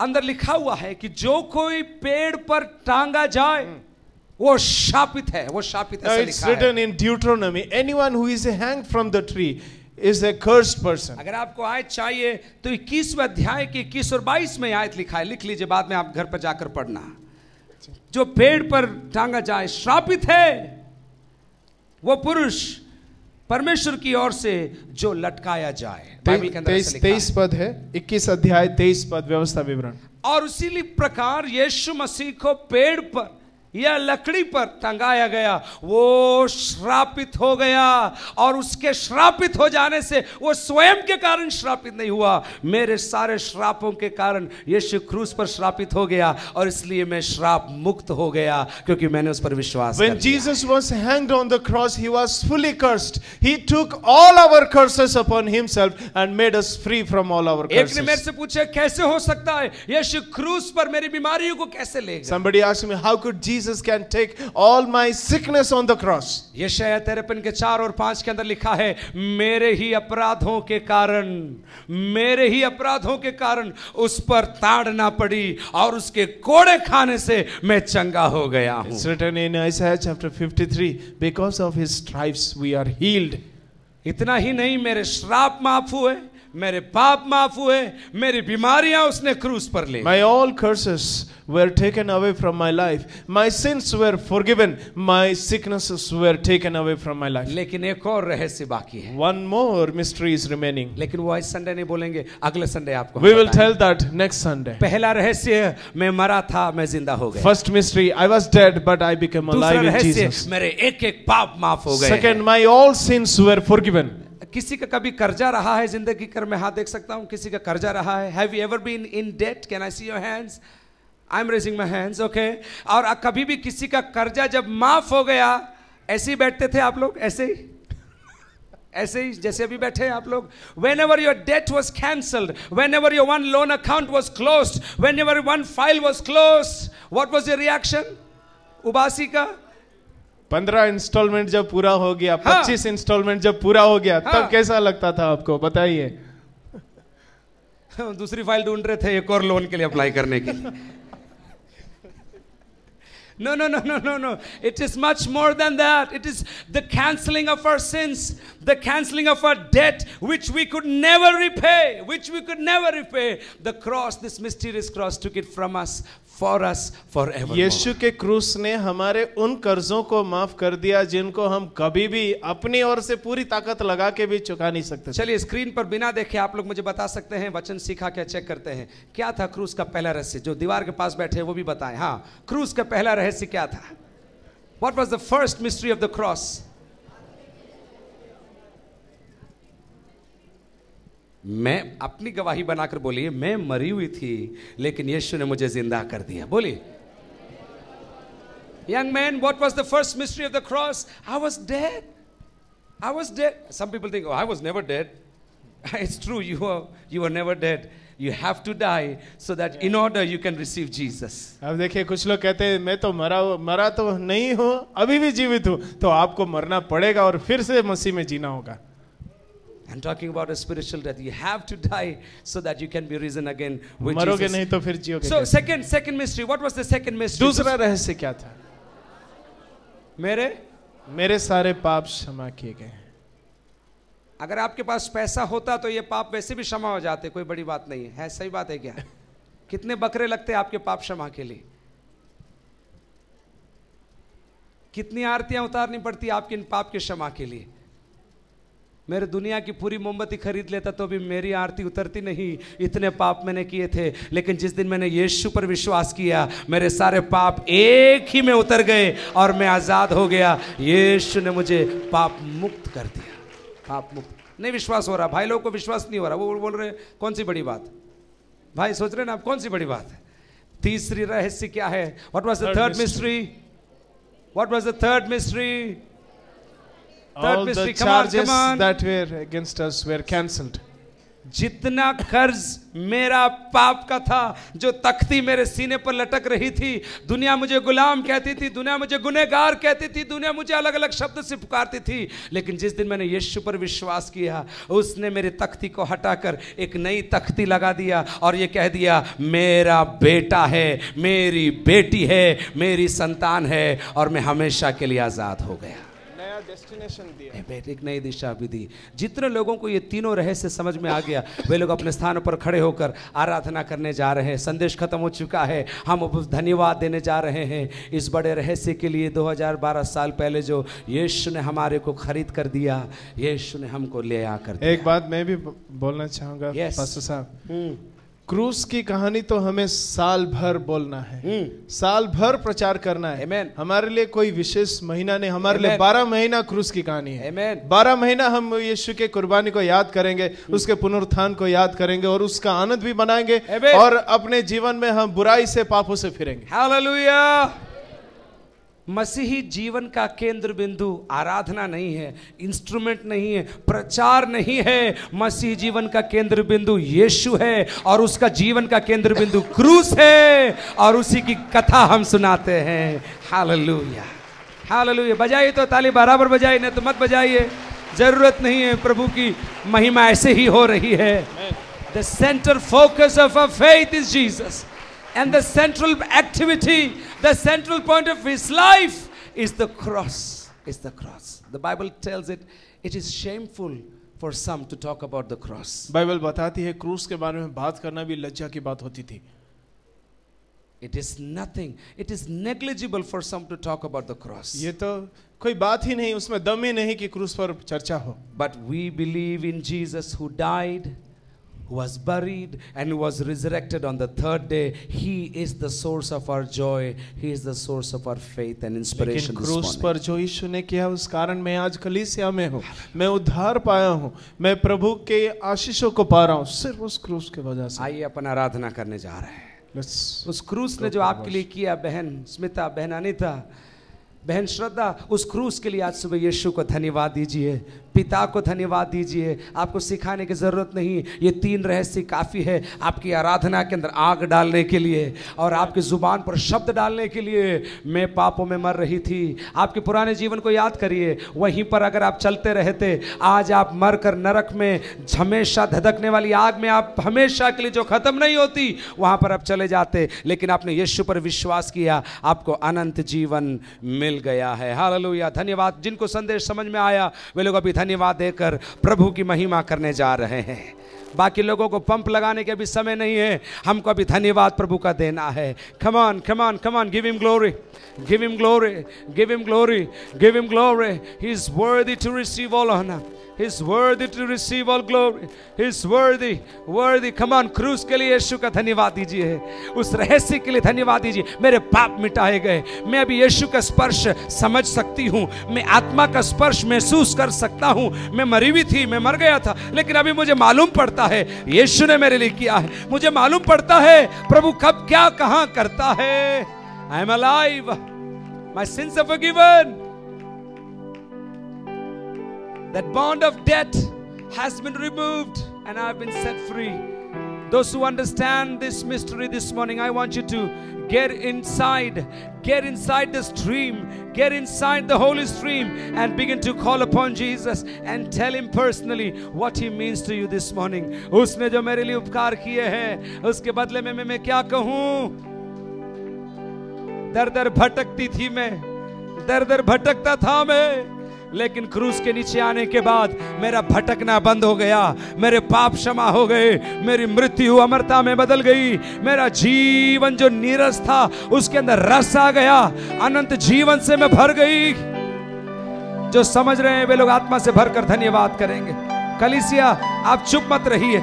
अंदर लिखा हुआ है कि जो कोई पेड़ पर टांगा जाए वो शापित है, वो शापित है। It's written in Deuteronomy, anyone who is hanged from the tree is a cursed person. अगर आपको आयत चाहिए तो 21वें अध्याय की 21 और 22 में आयत लिखा है, लिख लीजिए, बाद में आप घर पर जाकर पढ़ना। जो पेड़ पर टांगा जाए श्रापित है वो पुरुष परमेश्वर की ओर से जो लटकाया जाए। बाइबल के अंदर ऐसा लिखा है। 23 पद है, 21 अध्याय 23 पद व्यवस्था विवरण। और उसी प्रकार यीशु मसीह को पेड़ पर या लकड़ी पर टंगाया गया, वो श्रापित हो गया और उसके श्रापित हो जाने से वो स्वयं के कारण श्रापित नहीं हुआ, मेरे सारे श्रापों के कारण यीशु क्रूस पर श्रापित हो गया और इसलिए मैं श्राप मुक्त हो गया क्योंकि मैंने उस पर विश्वास किया। When Jesus was hanged on the cross, he was fully cursed. He took all our curses upon himself and made us free from all our curses. एक ने मेरे से पूछा कैसे हो सकता है यीशु क्रूस पर मेरी बीमारियों को कैसे ले गया? Somebody asked me, how could Jesus can take all my sickness on the cross? यशायाह 53 के 4 और 5 के अंदर लिखा है, मेरे ही अपराधों के कारण उस पर ताड़ना पड़ी और उसके कोड़े खाने से मैं चंगा हो गया हूं। It's written in Isaiah chapter 53, because of his stripes we are healed. इतना ही नहीं, मेरे श्राप माफ हुए, मेरे पाप माफ हुए, मेरी बीमारियां उसने क्रूस पर ले। My all curses were taken away from my life. My sins were forgiven. My sicknesses were taken away from my life. लेकिन एक और रहस्य बाकी है। One more mystery is remaining. लेकिन वो इस संडे नहीं बोलेंगे, अगले संडे आपको We will tell that next Sunday. पहला रहस्य, मैं मरा था, मैं जिंदा हो गया। First mystery, I was dead but I became alive in Jesus. मेरे एक एक पाप माफ हो गए। Second, my all sins were forgiven. किसी का कभी कर्जा रहा है जिंदगी कर, मैं हाथ देख सकता हूं, किसी का कर्जा रहा है? Have you ever been in debt? Can I see your hands? I'm raising my hands, okay? और कभी भी किसी का कर्जा जब माफ हो गया, ऐसे ही बैठते थे आप लोग, ऐसे ही जैसे अभी बैठे हैं आप लोग? Whenever your debt was cancelled, whenever your one loan account was closed, whenever one file was closed, what was your reaction? उबासी का 15 इंस्टॉलमेंट जब पूरा हो गया, 25 इंस्टॉलमेंट जब पूरा हो गया, तब कैसा लगता था आपको, बताइए? दूसरी फाइल ढूंढ रहे थे एक और लोन के लिए अप्लाई करने के लिए। No. It is much more than that. It is the cancelling of our sins, the cancelling of our debt, which we could never repay. The cross, this mysterious cross, took it from us, for us, forever. यीशु के क्रूस ने हमारे उन कर्जों को माफ कर दिया जिनको हम कभी भी अपनी ओर से पूरी ताकत लगा के भी चुका नहीं सकते। चलिए स्क्रीन पर बिना देखे आप लोग मुझे बता सकते हैं, वचन सीखा क्या चेक करते हैं, क्या था क्रूस का पहला रहस्य? जो दीवार के पास बैठे हैं वो भी बताएं। हाँ, क्रूस का पहला रहस्य क्या था? What was the first mystery of the cross? मैं अपनी गवाही बनाकर बोलिए, मैं मरी हुई थी लेकिन यीशु ने मुझे जिंदा कर दिया। बोलिए। Young man, what was the first mystery of the cross? I was dead. Some people think, oh, I was never dead. It's true, you were never dead. You have to die so that in order you can receive Jesus. अब देखिए, कुछ लोग कहते हैं मैं तो मरा तो नहीं हूँ, अभी भी जीवित हूँ, तो आपको मरना पड़ेगा और फिर से मसीह में जीना होगा। I'm talking about a spiritual death. You have to die so that you can be risen again with मरोगे Jesus. नहीं तो फिर जियोगे। So second mystery. What was the second mystery? दूसरा रहस्य क्या था? मेरे सारे पाप क्षमा किए गए। अगर आपके पास पैसा होता तो ये पाप वैसे भी क्षमा हो जाते, कोई बड़ी बात नहीं है। सही बात है क्या? कितने बकरे लगते आपके पाप क्षमा के लिए? कितनी आरतियां उतारनी पड़ती आपके इन पाप के क्षमा के लिए? मेरे दुनिया की पूरी मोमबत्ती खरीद लेता तो भी मेरी आरती उतरती नहीं, इतने पाप मैंने किए थे। लेकिन जिस दिन मैंने यीशु पर विश्वास किया, मेरे सारे पाप एक ही में उतर गए और मैं आजाद हो गया। यीशु ने मुझे पाप मुक्त कर दिया। पाप मुक्त। नहीं विश्वास हो रहा, भाई लोगों को विश्वास नहीं हो रहा। वो बोल रहे कौन सी बड़ी बात? भाई सोच रहे ना आप कौन सी बड़ी बात है? तीसरी रहस्य क्या है? What was the third mystery? What was the third mystery? All the charges that were against us were cancelled. जितना कर्ज मेरा पाप का था, जो तख्ती मेरे सीने पर लटक रही थी, दुनिया मुझे गुलाम कहती थी, दुनिया मुझे गुनहगार कहती थी, दुनिया मुझे अलग अलग शब्द से पुकारती थी। लेकिन जिस दिन मैंने यीशु पर विश्वास किया, उसने मेरी तख्ती को हटाकर एक नई तख्ती लगा दिया और ये कह दिया मेरा बेटा है, मेरी बेटी है, मेरी संतान है और मैं हमेशा के लिए आजाद हो गया। डेस्टिनेशन दिया, एक नई दिशा भी दी। जितने लोगों को ये तीनों रहस्य समझ में आ गया, वे लोग अपने स्थानों पर खड़े होकर आराधना करने जा रहे हैं। संदेश खत्म हो चुका है, हम धन्यवाद देने जा रहे हैं इस बड़े रहस्य के लिए। 2012 साल पहले जो यीशु ने हमारे को खरीद कर दिया, यीशु ने हमको ले आकर दिया। एक बात मैं भी बोलना चाहूंगा पास्टर साहब, क्रूस की कहानी तो हमें साल भर बोलना है, साल भर प्रचार करना है। Amen. हमारे लिए कोई विशेष महीना नहीं, हमारे लिए 12 महीना क्रूस की कहानी है। Amen. 12 महीना हम यीशु के कुर्बानी को याद करेंगे, उसके पुनरुत्थान को याद करेंगे और उसका आनंद भी मनाएंगे। Amen. और अपने जीवन में हम बुराई से, पापों से फिरेंगे। हालेलुया। मसीही जीवन का केंद्र बिंदु आराधना नहीं है, इंस्ट्रूमेंट नहीं है, प्रचार नहीं है। मसीही जीवन का केंद्र बिंदु यीशु है और उसका जीवन का केंद्र बिंदु क्रूस है और उसी की कथा हम सुनाते हैं। Hallelujah, hallelujah. बजाइए तो ताली बराबर बजाइए, नहीं तो मत बजाइए, जरूरत नहीं है। प्रभु की महिमा ऐसे ही हो रही है। The center focus of our faith is Jesus. And the central activity, the central point of his life is the cross. Is the cross. The Bible tells it, it is shameful for some to talk about the cross. Bible बताती है क्रूस के बारे में बात करना भी लज्जा की बात होती थी। It is nothing. It is negligible for some to talk about the cross. ये तो कोई बात ही नहीं, उसमें दम ही नहीं कि क्रूस पर चर्चा हो। But we believe in Jesus who died, who was buried and who was resurrected on the third day. He is the source of our joy. He is the source of our faith and inspiration. लेकिन क्रूस पर जो यीशु ने किया, उस कारण मैं आज कलीसिया में हूँ, मैं उद्धार पाया हूँ, मैं प्रभु के आशीषों को पा रहा हूँ, सिर्फ उस क्रूस के वजह से। आइए अपन आराधना करने जा रहे हैं। उस क्रूस ने जो आपके लिए किया, बहन स्मिता, बहन अनीता, बहन श्रद्धा, उस क्रूस के लिए आज सुबह यीशु को धन्यवाद दीजिए, पिता को धन्यवाद दीजिए। आपको सिखाने की जरूरत नहीं, ये 3 रहस्य काफी है आपकी आराधना के अंदर आग डालने के लिए और आपकी जुबान पर शब्द डालने के लिए। मैं पापों में मर रही थी, आपके पुराने जीवन को याद करिए, वहीं पर अगर आप चलते रहते, आज आप मर कर नरक में हमेशा धधकने वाली आग में आप हमेशा के लिए जो खत्म नहीं होती, वहां पर आप चले जाते। लेकिन आपने यीशु पर विश्वास किया, आपको अनंत जीवन मिल गया है। हालेलुया, धन्यवाद। जिनको संदेश समझ में आया वे लोग अभी धन्यवाद देकर प्रभु की महिमा करने जा रहे हैं। बाकी लोगों को पंप लगाने के अभी समय नहीं है, हमको अभी धन्यवाद प्रभु का देना है। Come on, come on, come on, give him glory, give him glory, give him glory, give him glory. He is worthy to receive all honour, he is worthy to receive all glory, he is worthy, worthy. Come on, क्रूस के लिए यीशु का धन्यवाद दीजिए, उस रहस्य के लिए धन्यवाद दीजिए। मेरे पाप मिटाए गए, मैं अभी यीशु का स्पर्श समझ सकती हूँ, मैं आत्मा का स्पर्श महसूस कर सकता हूँ। मैं मरी हुई थी, मैं मर गया था, लेकिन अभी मुझे मालूम पड़ता है यीशु ने मेरे लिए किया है। मुझे मालूम पड़ता है प्रभु कब क्या कहां करता है। I am alive, my sins are forgiven, that bond of death has been removed and I have been set free. Those who understand this mystery this morning, I want you to get inside the stream, get inside the Holy Stream and begin to call upon Jesus and tell him personally what he means to you this morning. उसने जो मेरे लिए उपकार किए हैं उसके बदले में मैं क्या कहूं? दर दर भटकती थी मैं, दर दर भटकता था मैं, लेकिन क्रूस के नीचे आने के बाद मेरा भटकना बंद हो गया, मेरे पाप क्षमा हो गए, मेरी मृत्यु अमरता में बदल गई, मेरा जीवन जो नीरस था उसके अंदर रस आ गया, अनंत जीवन से मैं भर गई। जो समझ रहे हैं वे लोग आत्मा से भरकर धन्यवाद करेंगे। कलीसिया आप चुप मत रहिए।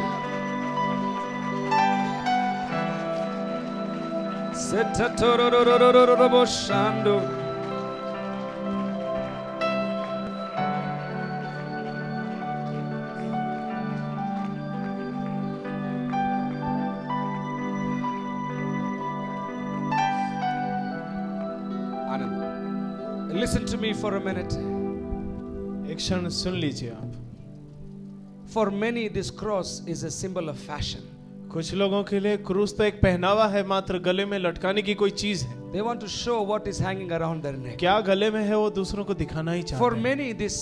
Listen to me for a minute. एक क्षण सुन लीजिए आप। For many, this cross is a symbol of fashion. कुछ लोगों के लिए क्रूस तो एक पहनावा है, मात्र गले में लटकाने की कोई चीज है। They want to show what is hanging around their neck. क्या गले में है वो दूसरों को दिखाना ही चाहते हैं। For many, this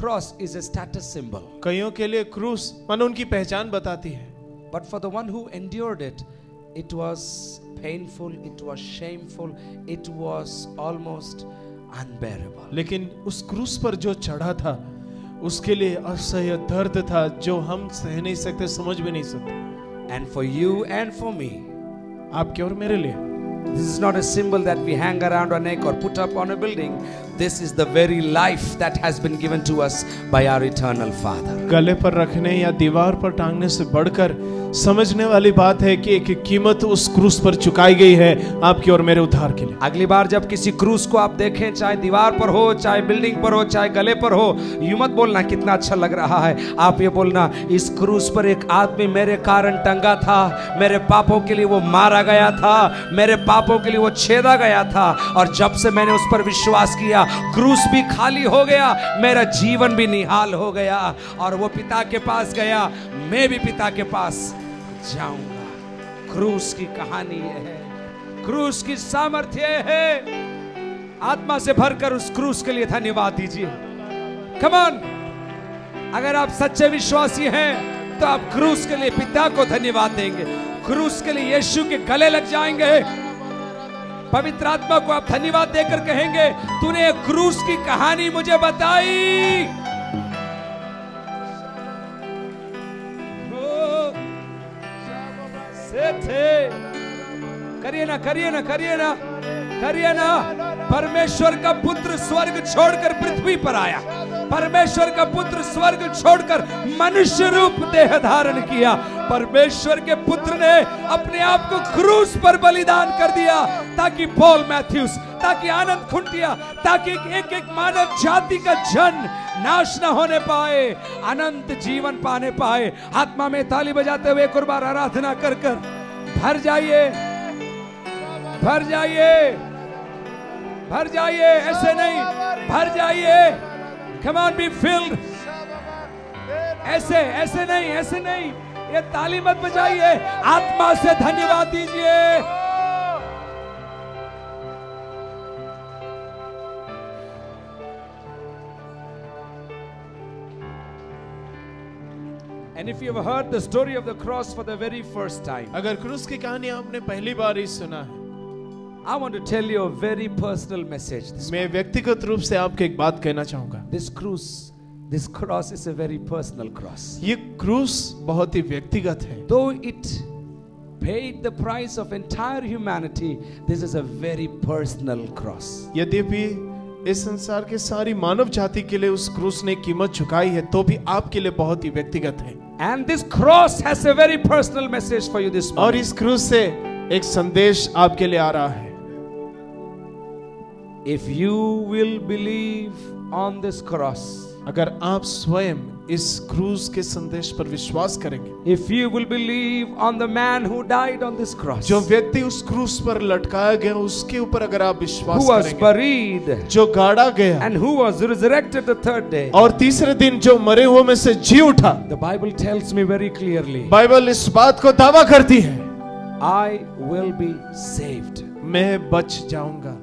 cross is a status symbol. कईयों के लिए क्रूस मानो उनकी पहचान बताती है। But for the one who endured it, it was painful, it was shameful, it was almost unbearable. लेकिन उस क्रूस पर जो चढ़ा था उसके लिए असह्य दर्द था जो हम सह नहीं सकते, समझ भी नहीं सकते। And for you and for me, आपके और मेरे लिए, this is not a symbol that we hang around our neck or put up on a building. This is the very life that has been given to us by our eternal Father. गले पर रखने या दीवार पर टांगने से बढ़कर समझने वाली बात है कि एक कीमत उस क्रूस पर चुकाई गई है आपके और मेरे उद्धार के लिए। अगली बार जब किसी क्रूस को आप देखें, चाहे दीवार पर हो, चाहे बिल्डिंग पर हो, चाहे गले पर हो, यूं मत बोलना कितना अच्छा लग रहा है। आप ये बोलना, इस क्रूस पर एक आदमी मेरे कारण टंगा था, मेरे पापों के लिए वो मारा गया था, मेरे पापों के लिए वो छेदा गया था, और जब से मैंने उस पर विश्वास किया क्रूस भी खाली हो गया, मेरा जीवन भी निहाल हो गया, और वो पिता के पास गया, मैं भी पिता के पास जाऊंगा। क्रूस की कहानी ये है, क्रूस की सामर्थ्य है। आत्मा से भरकर उस क्रूस के लिए धन्यवाद दीजिए। कम ऑन, अगर आप सच्चे विश्वासी हैं तो आप क्रूस के लिए पिता को धन्यवाद देंगे, क्रूस के लिए यीशु के गले लग जाएंगे, पवित्र आत्मा को आप धन्यवाद देकर कहेंगे, तूने क्रूस की कहानी मुझे बताई। करिए ना, करिए ना, करिए ना, करिए ना। परमेश्वर का पुत्र स्वर्ग छोड़कर पृथ्वी पर आया, परमेश्वर का पुत्र स्वर्ग छोड़कर मनुष्य रूप देह धारण किया, परमेश्वर के पुत्र ने अपने आप को क्रूस पर बलिदान कर दिया ताकि पॉल मैथ्यूस, ताकि आनंद खुंटिया, ताकि एक एक मानव जाति का जन नाश न होने पाए, अनंत जीवन पाने पाए। आत्मा में ताली बजाते हुए एक और बार आराधना कर कर भर जाइए, भर जाइए, भर जाइए, ऐसे नहीं, भर जाइए। Come on, be filled. ऐसे ऐसे नहीं, ऐसे नहीं, ये ताली मत बजाइए, आत्मा से धन्यवाद दीजिए। And if you have heard the story of the cross for the very first time, अगर क्रूस की कहानी आपने पहली बार ही सुना है, I want to tell you a very personal message. मैं व्यक्तिगत रूप से आपको एक बात कहना चाहूंगा। This cross is a very personal cross. ये क्रूस बहुत ही व्यक्तिगत है। Though it paid the price of entire humanity, this is a very personal cross. यद्यपि इस संसार के सारी मानव जाति के लिए उस क्रूस ने कीमत चुकाई है, तो भी आपके लिए बहुत ही व्यक्तिगत है। And this cross has a very personal message for you this morning. और इस क्रूस से एक संदेश आपके लिए आ रहा है। If you will believe on this cross, अगर आप स्वयं इस क्रूस के संदेश पर विश्वास करेंगे, if you will believe on the man who died on this cross, जो व्यक्ति उस क्रूस पर लटकाया गया उसके ऊपर अगर आप विश्वास who was करेंगे, buried, जो गाड़ा गया, and who was resurrected the third day, और तीसरे दिन जो मरे हुए में से जी उठा, the Bible tells me very clearly, Bible इस बात को दावा करती है, I will be saved. मैं बच जाऊंगा।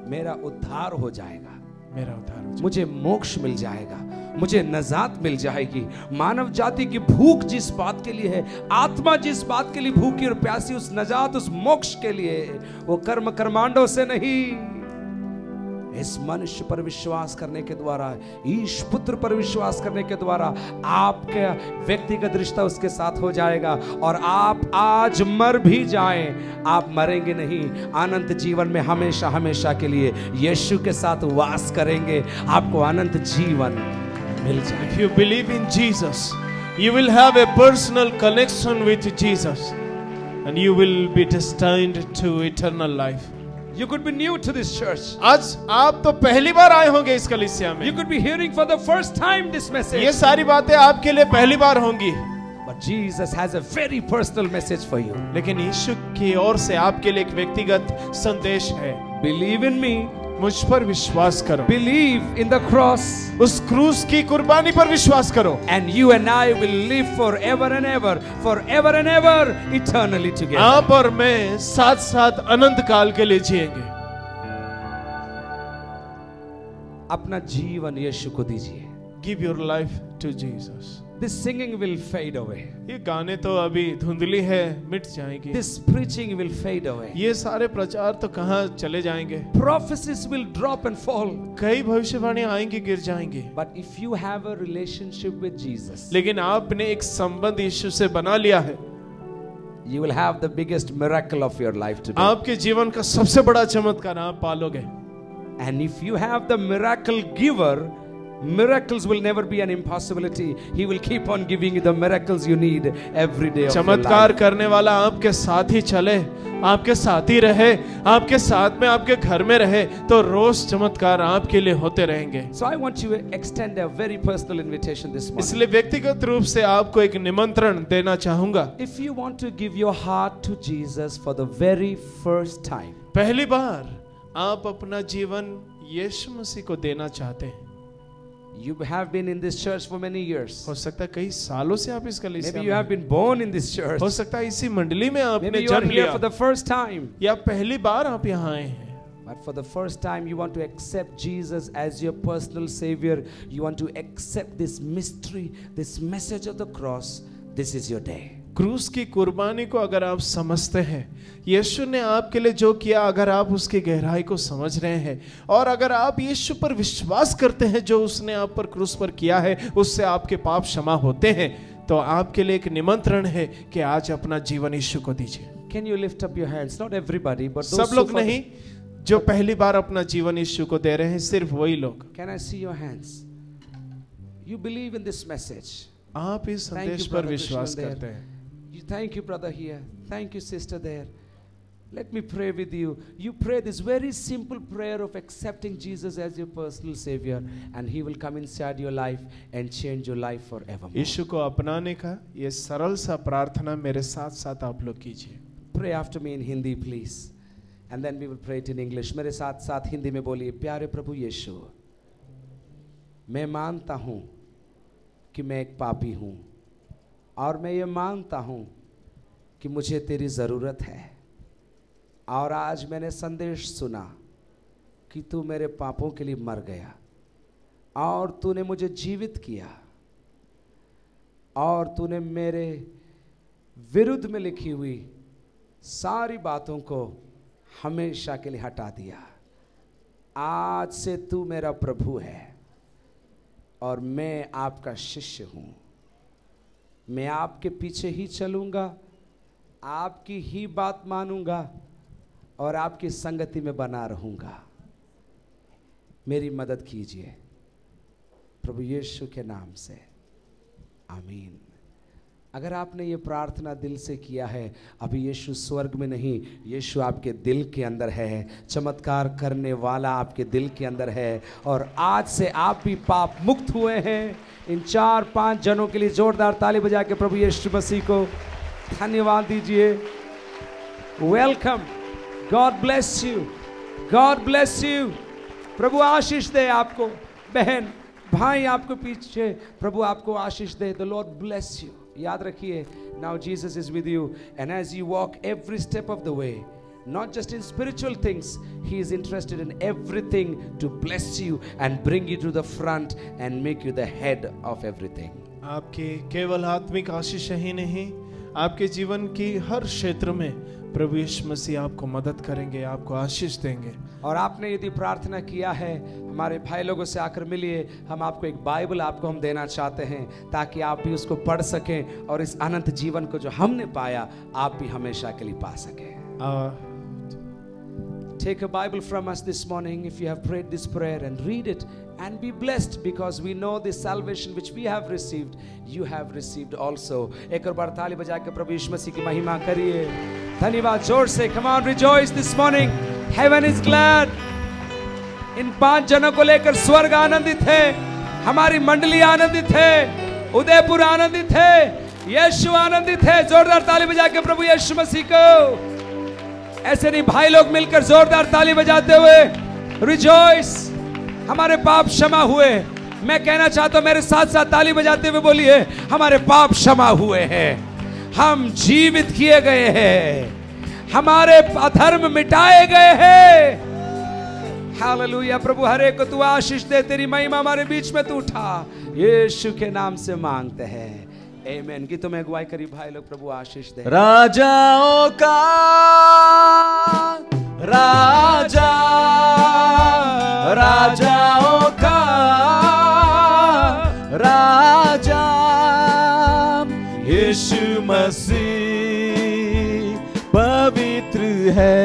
मेरा उद्धार हो जाएगा, मेरा उद्धार हो जाएगा, मुझे मोक्ष मिल जाएगा, मुझे नजात मिल जाएगी। मानव जाति की भूख जिस बात के लिए है, आत्मा जिस बात के लिए भूखी और प्यासी, उस नजात, उस मोक्ष के लिए, वो कर्म कर्मांडों से नहीं, इस मनुष्य पर विश्वास करने के द्वारा, ईश पुत्र पर विश्वास करने के द्वारा आपका व्यक्तिगत रिश्ता उसके साथ हो जाएगा। और आप आज मर भी जाएं, आप मरेंगे नहीं, अनंत जीवन में हमेशा हमेशा के लिए यीशु के साथ वास करेंगे, आपको अनंत जीवन मिल जाएगा। If you believe in Jesus, you will have a personal connection with Jesus, and you will be destined to eternal life. You could be new to this church. आज आप तो पहली बार आए होंगे इस कलीसिया में। You could be hearing for the first time this message. ये सारी बातें आपके लिए पहली बार होंगी। But Jesus has a very personal message for you. लेकिन यीशु की ओर से आपके लिए एक व्यक्तिगत संदेश है। Believe in me. मुझ पर विश्वास करो। Believe in the cross. उस क्रूस की कुर्बानी पर विश्वास करो। And you and I will live forever and ever, eternally together. आप और मैं साथ साथ अनंत काल के लिए जिएंगे। अपना जीवन यीशु को दीजिए। Give your life to Jesus. This singing will fade away. ये गाने तो अभी धुंधली है, मिट जाएंगे। This preaching will fade away. ये सारे प्रचार तो कहाँ चले जाएंगे। Prophecies will drop and fall. कई भविष्यवाणियां आएंगी, गिर जाएंगी। But if you have a relationship with Jesus, लेकिन आपने एक संबंध यीशु से बना लिया है, you will have the biggest miracle of your life today. आपके जीवन का सबसे बड़ा चमत्कार आप पालोगे। And if you have the miracle giver, miracles will never be an impossibility. He will keep on giving you the miracles you need every day of your life. चमत्कार करने वाला आपके साथ ही चले, आपके साथ ही रहे, आपके साथ में, आपके घर में रहे, तो रोज चमत्कार आपके लिए होते रहेंगे। So I want you to extend a very personal invitation this morning. इसलिए व्यक्तिगत रूप से आपको एक निमंत्रण देना चाहूंगा। If you want to give your heart to Jesus for the very first time, पहली बार आप अपना जीवन यीशु मसीह को देना चाहते हैं। you have been in this church for many years. हो सकता है कई सालों से आप इस कलीसिया में, Maybe you have been born in this church. हो सकता है इसी मंडली में आपने Maybe you are जन्म here लिया, for the first time. या पहली बार आप यहाँ आए हैं। But for the first time you want to accept Jesus as your personal savior. You want to accept this mystery, this message of the cross. This is your day. क्रूस की कुर्बानी को अगर आप समझते हैं, यीशु ने आपके लिए जो किया, अगर आप उसकी गहराई को समझ रहे हैं, और अगर आप यीशु पर विश्वास करते हैं जो उसने आप पर क्रूस पर किया है, उससे आपके पाप क्षमा होते हैं, तो आपके लिए एक निमंत्रण है कि आज अपना जीवन यीशु को दीजिए। Can you lift up your hands? Not everybody, but those सब लोग नहीं, जो पहली बार अपना जीवन यीशु को दे रहे हैं, सिर्फ वही लोग। Can I see your hands? You believe in this message. आप इस संदेश पर विश्वास करते हैं। Thank you, brother here. Thank you, sister there. Let me pray with you. You pray this very simple prayer of accepting Jesus as your personal savior, and he will come inside your life and change your life forever. यीशु को अपनाने का ये सरल सा प्रार्थना मेरे साथ साथ आप लोग कीजिए। Pray after me in Hindi, please, and then we will pray it in English. मेरे साथ साथ हिंदी में बोलिए। प्यारे प्रभु यीशु, मैं मानता हूँ कि मैं एक पापी हूँ, और मैं ये मानता हूँ कि मुझे तेरी ज़रूरत है, और आज मैंने संदेश सुना कि तू मेरे पापों के लिए मर गया, और तूने मुझे जीवित किया, और तूने मेरे विरुद्ध में लिखी हुई सारी बातों को हमेशा के लिए हटा दिया। आज से तू मेरा प्रभु है, और मैं आपका शिष्य हूँ। मैं आपके पीछे ही चलूँगा, आपकी ही बात मानूंगा, और आपकी संगति में बना रहूँगा। मेरी मदद कीजिए प्रभु यीशु के नाम से, आमीन। अगर आपने ये प्रार्थना दिल से किया है, अभी यीशु स्वर्ग में नहीं, यीशु आपके दिल के अंदर है, चमत्कार करने वाला आपके दिल के अंदर है, और आज से आप भी पाप मुक्त हुए हैं। इन 4-5 जनों के लिए जोरदार ताली बजा के प्रभु यीशु मसीह को धन्यवाद दीजिए। Welcome, God bless you, God bless you. प्रभु आशीष दे आपको। बहन भाई आपको पीछे, प्रभु आपको आशीष दे। The Lord bless you. याद रखिए, now Jesus is with you, and as you walk every step of the way, not just in spiritual things. He is interested in everything to bless you and bring you to the front and make you the head of everything. आपके केवल आत्मिक आशीष ही नहीं, आपके जीवन की हर क्षेत्र में प्रभु यीशु मसीह आपको मदद करेंगे, आपको आशीष देंगे। और आपने यदि प्रार्थना किया है, हमारे भाई लोगों से आकर मिलिए, हम आपको एक बाइबल आपको हम देना चाहते हैं ताकि आप भी उसको पढ़ सकें और इस अनंत जीवन को जो हमने पाया आप भी हमेशा के लिए पा सकें। Take a Bible from us this morning if you have prayed this prayer and read it and be blessed, because we know the salvation which we have received, you have received also. एक और बार ताली बजा के प्रभु यीशु मसीह की महिमा करिए। धन्यवाद, जोर से। Come on, rejoice this morning. Heaven is glad. इन 5 जनों को लेकर स्वर्ग आनंदित है, हमारी मंडली आनंदित है, उदयपुर आनंदित है, यीशु आनंदित है। जोरदार ताली बजा के प्रभु यीशु मसीह को। ऐसे नहीं, भाई लोग मिलकर जोरदार ताली बजाते हुए रिजॉइस। हमारे पाप क्षमा हुए। मैं कहना चाहता हूं, मेरे साथ साथ ताली बजाते हुए बोलिए, हमारे पाप क्षमा हुए हैं, हम जीवित किए गए हैं, हमारे अधर्म मिटाए गए हैं। हालेलुया। प्रभु हर एक को तू आशीष दे, तेरी महिमा हमारे बीच में तू उठा, यीशु के नाम से मांगते हैं, आमीन। गीतों में अगुवाई करी भाई लोग, प्रभु आशीष दे। राजाओं का राजा, राजाओं का राजा, यीशु मसीह पवित्र है,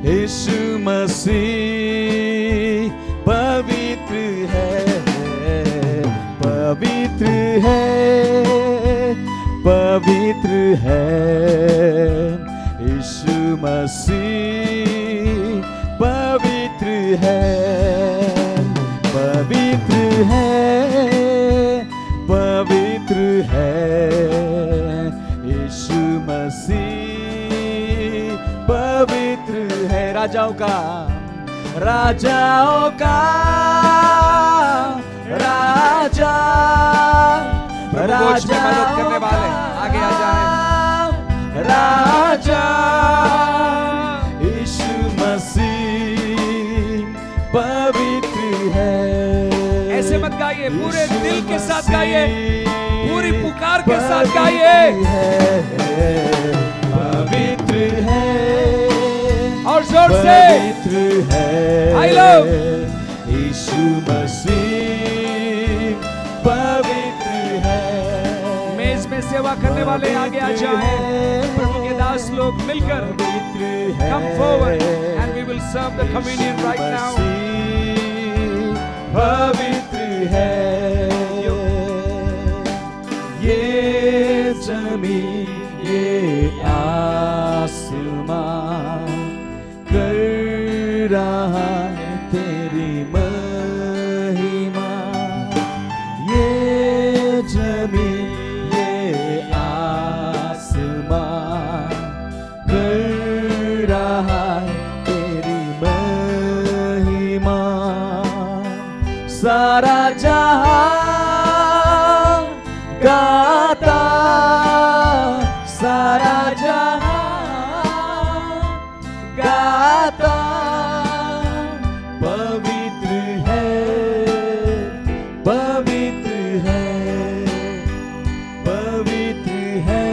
यीशु मसीह पवित्र है, पवित्र है, पवित्र है, यीशु मसीह पवित्र है, पवित्र है, पवित्र है, यीशु मसीह पवित्र है। राजाओं का राजाओं का राजा, राजा मदद करने वाले आगे आ जाएं। राजा यीशु मसीह पवित्र है। ऐसे मत गाइए, पूरे दिल के साथ गाइए, पूरी पुकार के साथ गाइए। पवित्र है और जोर से पवित्र है, भाई लोग, यीशु मसीह पवित्र है। मेज में सेवा करने वाले आगे आ जाएं। प्रभु के दास लोग मिलकर come forward and we will serve the communion right now. पवित्र है ये ज़मीन, ये आसमां कर रहा है तेरी महिमा। ये ज़मीन, ये आसमां कर रहा है तेरी महिमा। सारा जहां गाता, सारा जहां गाता, पवित्र है, पवित्र है, पवित्र है,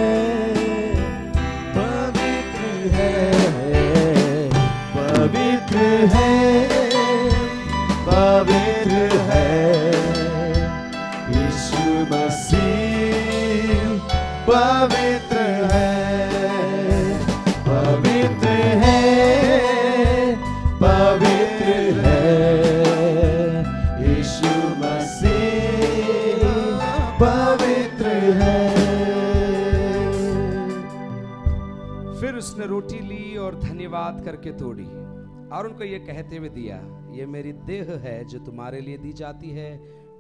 पवित्र है, पवित्र है, पवित्र है, यीशु मसीह पवित्र है, पवित्र है, पवित्र है, यीशु मसीह पवित्र है। फिर उसने रोटी ली और धन्यवाद करके तोड़ी और उनको ये कहते हुए दिया, ये मेरी देह है जो तुम्हारे लिए दी जाती है,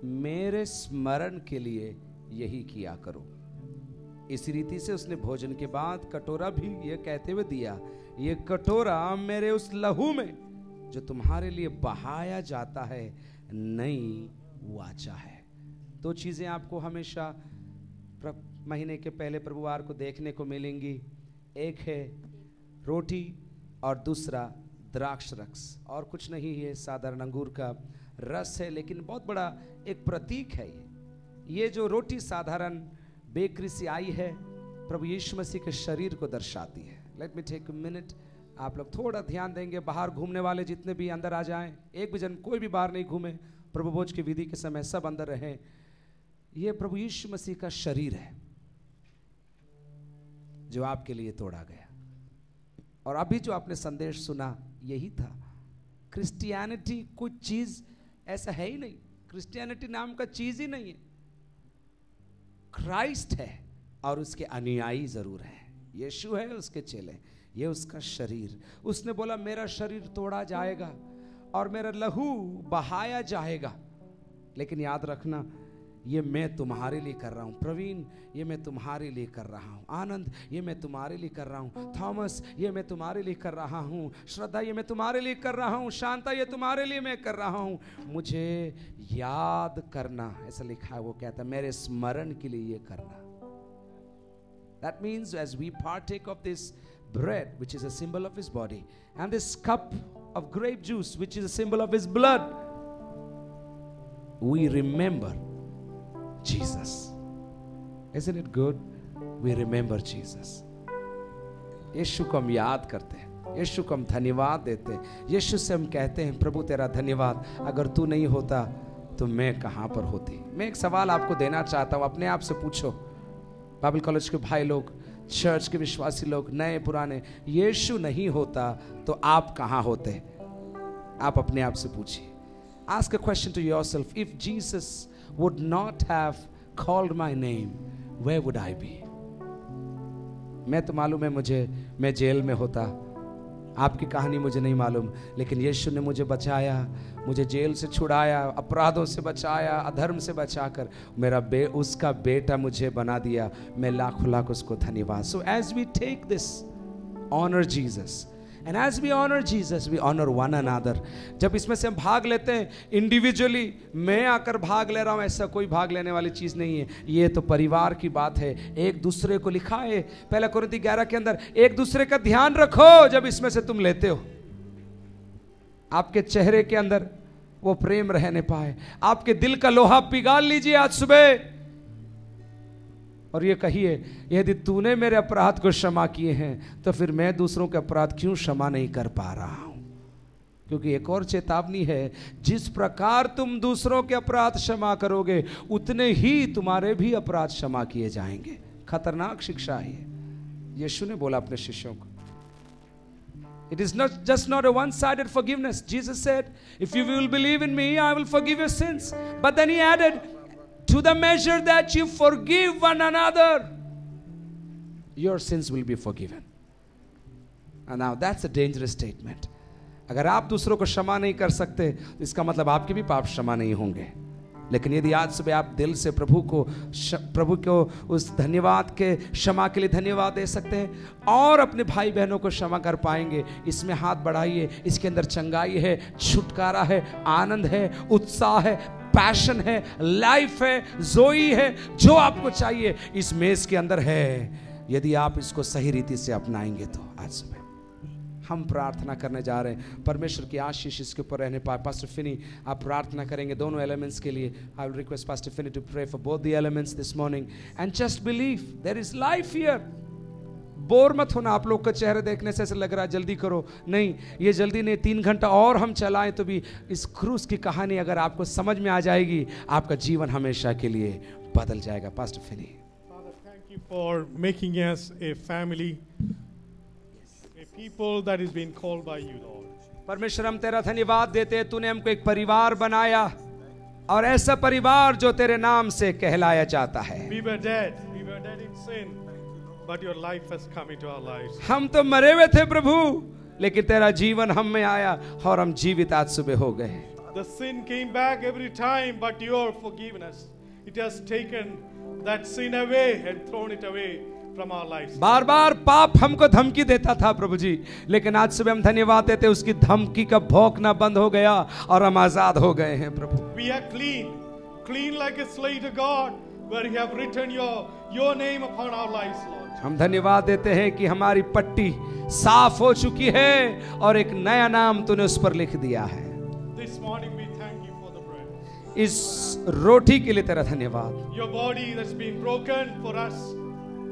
मेरे स्मरण के लिए यही किया करो। इसी रीति से उसने भोजन के बाद कटोरा भी ये कहते हुए दिया, ये कटोरा मेरे उस लहू में जो तुम्हारे लिए बहाया जाता है नई वाचा है। दो चीजें आपको हमेशा महीने के पहले प्रभुवार को देखने को मिलेंगी। एक है रोटी और दूसरा द्राक्ष रस, और कुछ नहीं है, साधारण अंगूर का रस है, लेकिन बहुत बड़ा एक प्रतीक है। ये जो रोटी साधारण बेकरी से आई है, प्रभु यीशु मसीह के शरीर को दर्शाती है। Let me take a minute, आप लोग थोड़ा ध्यान देंगे। बाहर घूमने वाले जितने भी अंदर आ जाएं, एक भी जन कोई भी बाहर नहीं घूमे, प्रभु भोज की विधि के समय सब अंदर रहें। ये प्रभु यीशु मसीह का शरीर है जो आपके लिए तोड़ा गया, और अभी जो आपने संदेश सुना यही था। क्रिश्चियनिटी कुछ चीज ऐसा है ही नहीं, क्रिश्चियनिटी नाम का चीज ही नहीं है। क्राइस्ट है और उसके अनुयायी जरूर है, यीशु है, उसके चेले, ये उसका शरीर। उसने बोला मेरा शरीर तोड़ा जाएगा और मेरा लहू बहाया जाएगा, लेकिन याद रखना ये मैं तुम्हारे लिए कर रहा हूं। प्रवीण, ये मैं तुम्हारे लिए कर रहा हूं। आनंद, ये मैं तुम्हारे लिए कर रहा हूं। थॉमस, ये मैं तुम्हारे लिए कर रहा हूं। श्रद्धा, ये मैं तुम्हारे लिए कर रहा हूं। शांता, ये तुम्हारे लिए मैं कर रहा हूं। मुझे याद करना, ऐसा लिखा है, वो कहता है मेरे स्मरण के लिए ये करना। That means as we partake of this bread, which is a symbol of his body, and this cup of grape juice, which is a symbol of his blood, we remember Jesus. Isn't it good? We remember Jesus. यीशु को हम याद करते हैं, यीशु को हम धन्यवाद देते हैं। यीशु से हम कहते हैं प्रभु तेरा धन्यवाद, अगर तू नहीं होता तो मैं कहां पर होती। मैं एक सवाल आपको देना चाहता हूं, अपने आप से पूछो, बाइबल कॉलेज के भाई लोग, चर्च के विश्वासी लोग, नए पुराने, यीशु नहीं होता तो आप कहां होते? आप अपने आप से पूछिए। Ask a question to yourself. If Jesus would not have called my name, where would I be? मैं तो मालूम है मुझे, मैं जेल में होता। आपकी कहानी मुझे नहीं मालूम, लेकिन यीशु ने मुझे बचाया, मुझे जेल से छुड़ाया, अपराधों से बचाया, अधर्म से बचाकर मेरा उसका बेटा मुझे बना दिया। मैं लाखों लाख उसको धन्यवाद। So as we take this, honor Jesus. And as we honor Jesus, we honor one another. जब इसमें से हम भाग लेते हैं इंडिविजुअली, मैं आकर भाग ले रहा हूं, ऐसा कोई भाग लेने वाली चीज नहीं है। ये तो परिवार की बात है। एक दूसरे को लिखा है 1 कोरिन्थी 11 के अंदर, एक दूसरे का ध्यान रखो जब इसमें से तुम लेते हो। आपके चेहरे के अंदर वो प्रेम रहने पाए, आपके दिल का लोहा पिघाल लीजिए आज सुबह, और ये कहिए यदि तूने मेरे अपराध को क्षमा किए हैं तो फिर मैं दूसरों के अपराध क्यों क्षमा नहीं कर पा रहा हूं? क्योंकि एक और चेतावनी है, जिस प्रकार तुम दूसरों के अपराध क्षमा करोगे उतने ही तुम्हारे भी अपराध क्षमा किए जाएंगे। खतरनाक शिक्षा है यीशु ने बोला अपने शिष्यों को। It is not just not a one-sided forgiveness. Jesus said, if you will believe in me, I will forgive your sins. But then he added, to the measure that you forgive one another, your sins will be forgiven. And now that's a dangerous statement. अगर आप दूसरों को क्षमा नहीं कर सकते तो इसका मतलब आपके भी पाप क्षमा नहीं होंगे। लेकिन यदि आज सुबह आप दिल से प्रभु को उस धन्यवाद के क्षमा के लिए धन्यवाद दे सकते हैं और अपने भाई बहनों को क्षमा कर पाएंगे, इसमें हाथ बढ़ाइए। इसके अंदर चंगाई है, छुटकारा है, आनंद है, उत्साह है, पैशन है, लाइफ है, जोई है, जो आपको चाहिए इस मेज के अंदर है, यदि आप इसको सही रीति से अपनाएंगे तो। आज सुबह हम प्रार्थना करने जा रहे हैं, परमेश्वर की आशीष इसके ऊपर रहने पाए। पास्टर फिनी आप प्रार्थना करेंगे दोनों एलिमेंट्स के लिए। I will request pastor Finny to pray for both the elements this morning and just believe there is life here. Bore मत होना। आप लोग का चेहरे देखने से ऐसा लग रहा है जल्दी करो, नहीं, ये जल्दी नहीं। 3 घंटा और हम चलाएं तो भी इस क्रूस की कहानी अगर आपको समझ में आ जाएगी, आपका जीवन हमेशा के लिए बदल जाएगा। Pastor Finney. Father, thank you for making us a family, a people that is being called by you, Lord. परमेश्वर हम तेरा धन्यवाद देते हैं, तूने हमको एक परिवार बनाया और ऐसा परिवार जो तेरे नाम से कहलाया जाता है। We were dead in sin, but your life has come into our lives. हम तो मरे हुए थे प्रभु, लेकिन तेरा जीवन हम में आया और हम जीवित आज सुबह हो गए। The sin came back every time, but your forgiveness, it has taken that sin away and thrown it away from our lives. बार बार पाप हमको धमकी देता था प्रभु जी, लेकिन आज सुबह हम धन्यवाद देते हैं उसकी धमकी का भौंकना बंद हो गया और हम आजाद हो गए हैं प्रभु। We are clean like a slate of God, where you have written your name upon our lives, Lord. हम धन्यवाद देते हैं कि हमारी पट्टी साफ हो चुकी है और एक नया नाम तूने उस पर लिख दिया है। This morning we thank you for the bread. इस रोटी के लिए तेरा धन्यवाद। Your body that's been broken for us,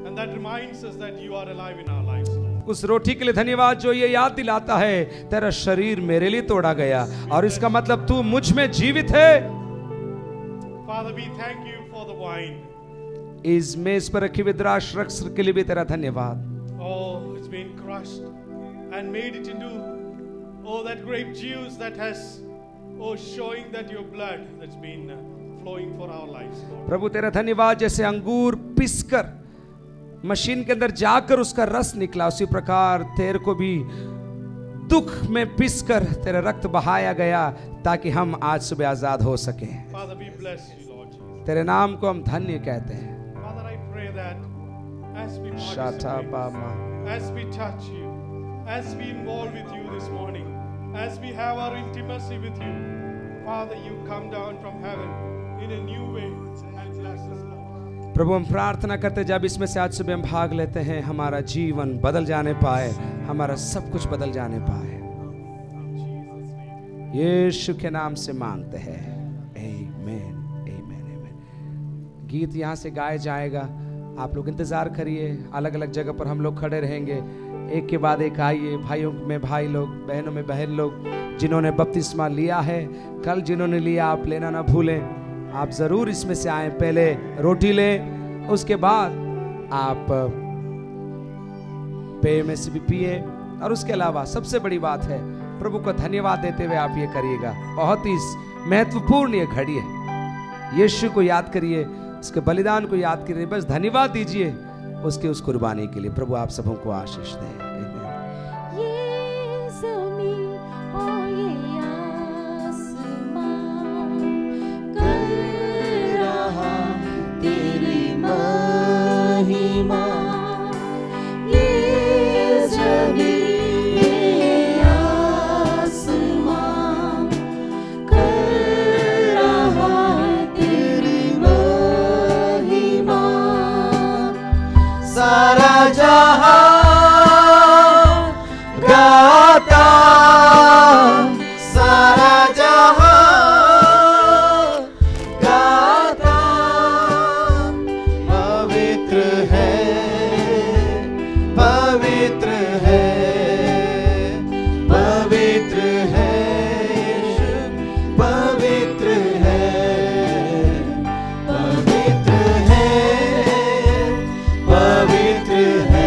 and that reminds us that you are alive in our lives, Lord. उस रोटी के लिए धन्यवाद जो ये याद दिलाता है तेरा शरीर मेरे लिए तोड़ा गया और इसका मतलब तू मुझ में जीवित है। Father, we thank you for the wine. इस मेज पर रखी हुई द्राक्ष रस के लिए भी तेरा धन्यवाद। Oh, it's been crushed and made it into, oh, that grape juice that has, oh, showing that your blood that's been flowing for our lives, Lord. प्रभु तेरा धन्यवाद, जैसे अंगूर पिसकर मशीन के अंदर जाकर उसका रस निकला, उसी प्रकार तेरे को भी दुख में पिसकर तेरा रक्त बहाया गया ताकि हम आज सुबह आजाद हो सके। Father, we bless you, Lord Jesus. तेरे नाम को हम धन्य कहते हैं। Father, I pray that as we शाटा participate, बामा, as we touch you, as we involve with you this morning, as we have our intimacy with you, Father, you come down from heaven in a new way and bless us, Lord. प्रभु हम प्रार्थना करते जब इसमें से आज सुबह हम भाग लेते हैं, हमारा जीवन बदल जाने पाए, हमारा सब कुछ बदल जाने पाए। यीशु के नाम से मांगते हैं, आमीन, आमीन, आमीन। गीत यहाँ से गाया जाएगा, आप लोग इंतजार करिए। अलग अलग जगह पर हम लोग खड़े रहेंगे, एक के बाद एक आइए। भाइयों में भाई लोग, बहनों में बहन लोग, जिन्होंने बपतिस्मा लिया है, कल जिन्होंने लिया, आप लेना ना भूलें। आप जरूर इसमें से आए। पहले रोटी लें, उसके बाद आप पेय में से भी पिए, और उसके अलावा सबसे बड़ी बात है, प्रभु को धन्यवाद देते हुए आप ये करिएगा। बहुत ही महत्वपूर्ण ये घड़ी है। यीशु को याद करिए, उसके बलिदान को याद करिए, बस धन्यवाद दीजिए उसके उस कुर्बानी के लिए। प्रभु आप सबों को आशीष दे। सारा जहां गाता, सारा जहां गाता, पवित्र है, पवित्र है, पवित्र है, पवित्र है, पवित्र है, पवित्र है,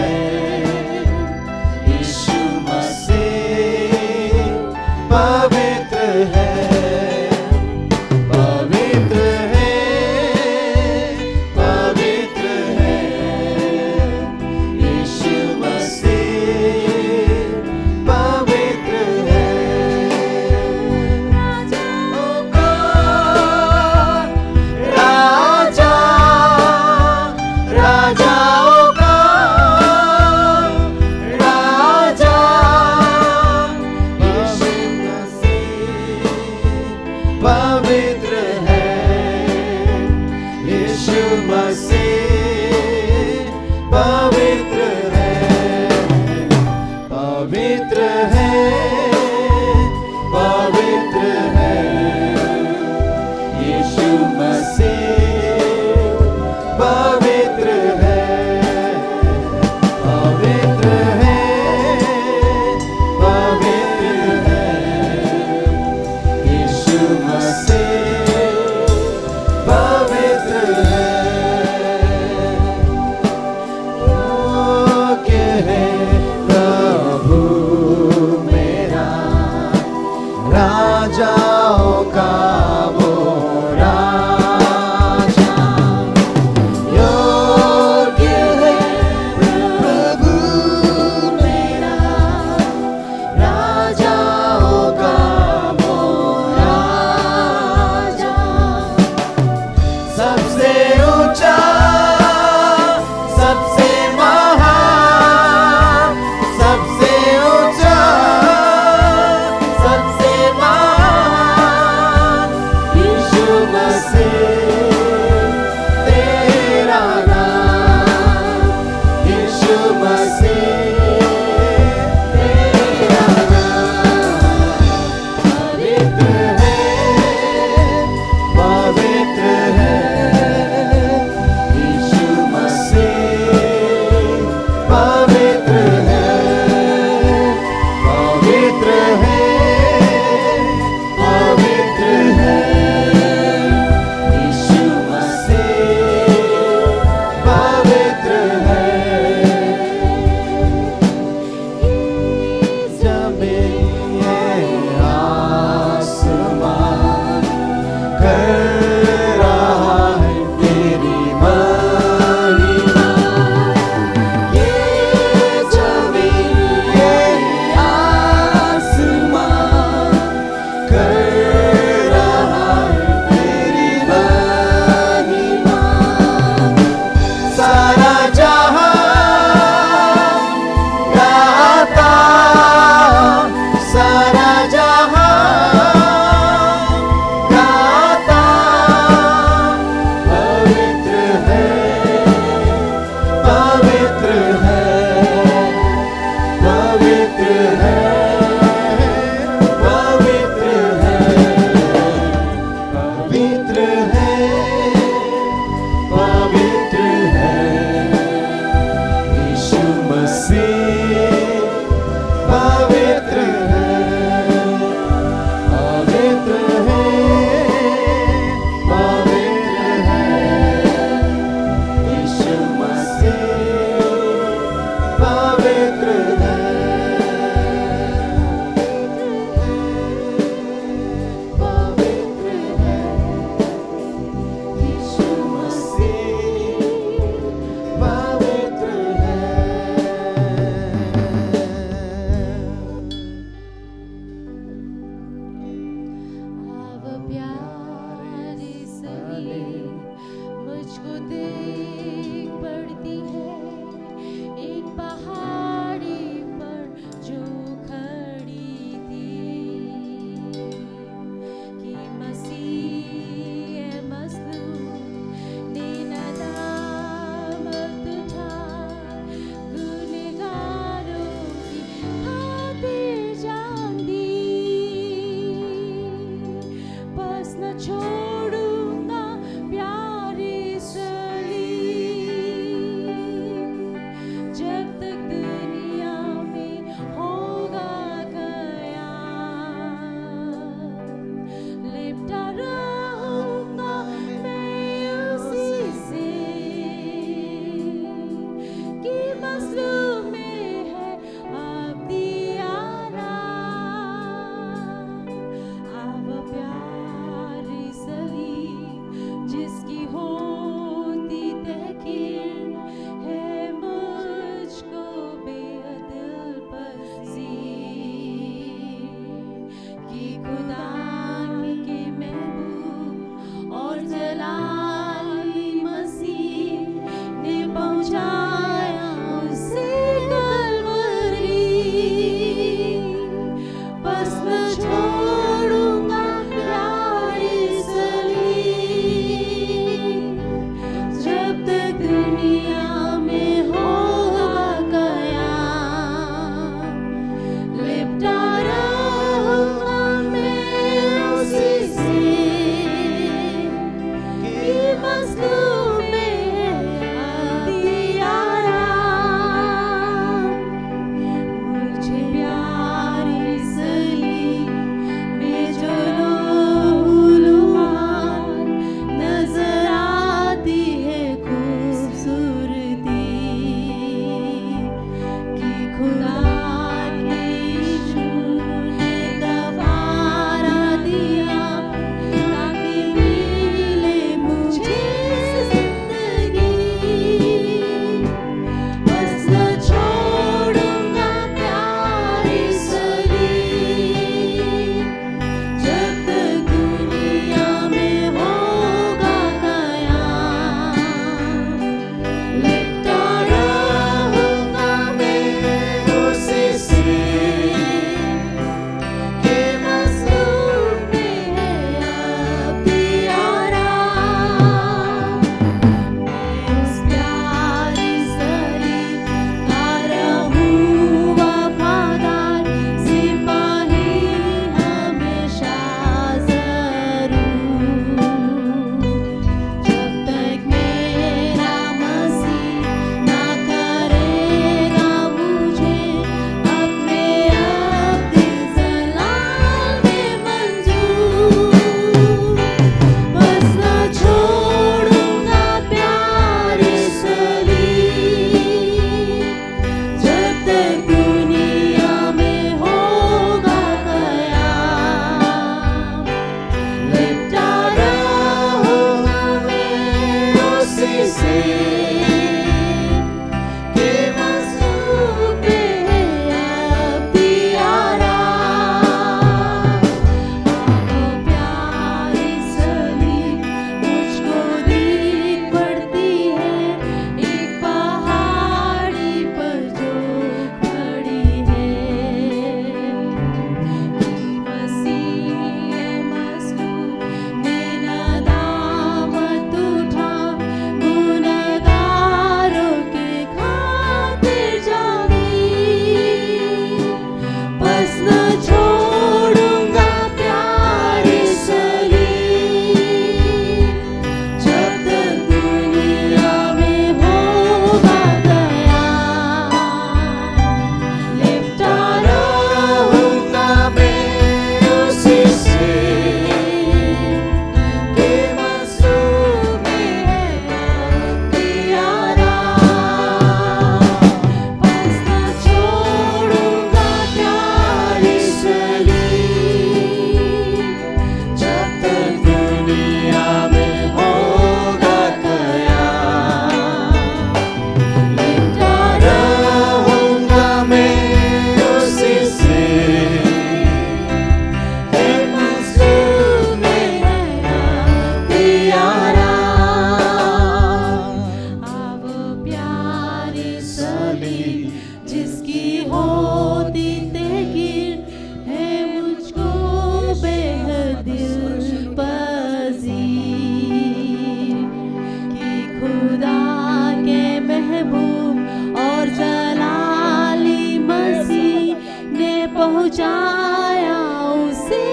जाया उसे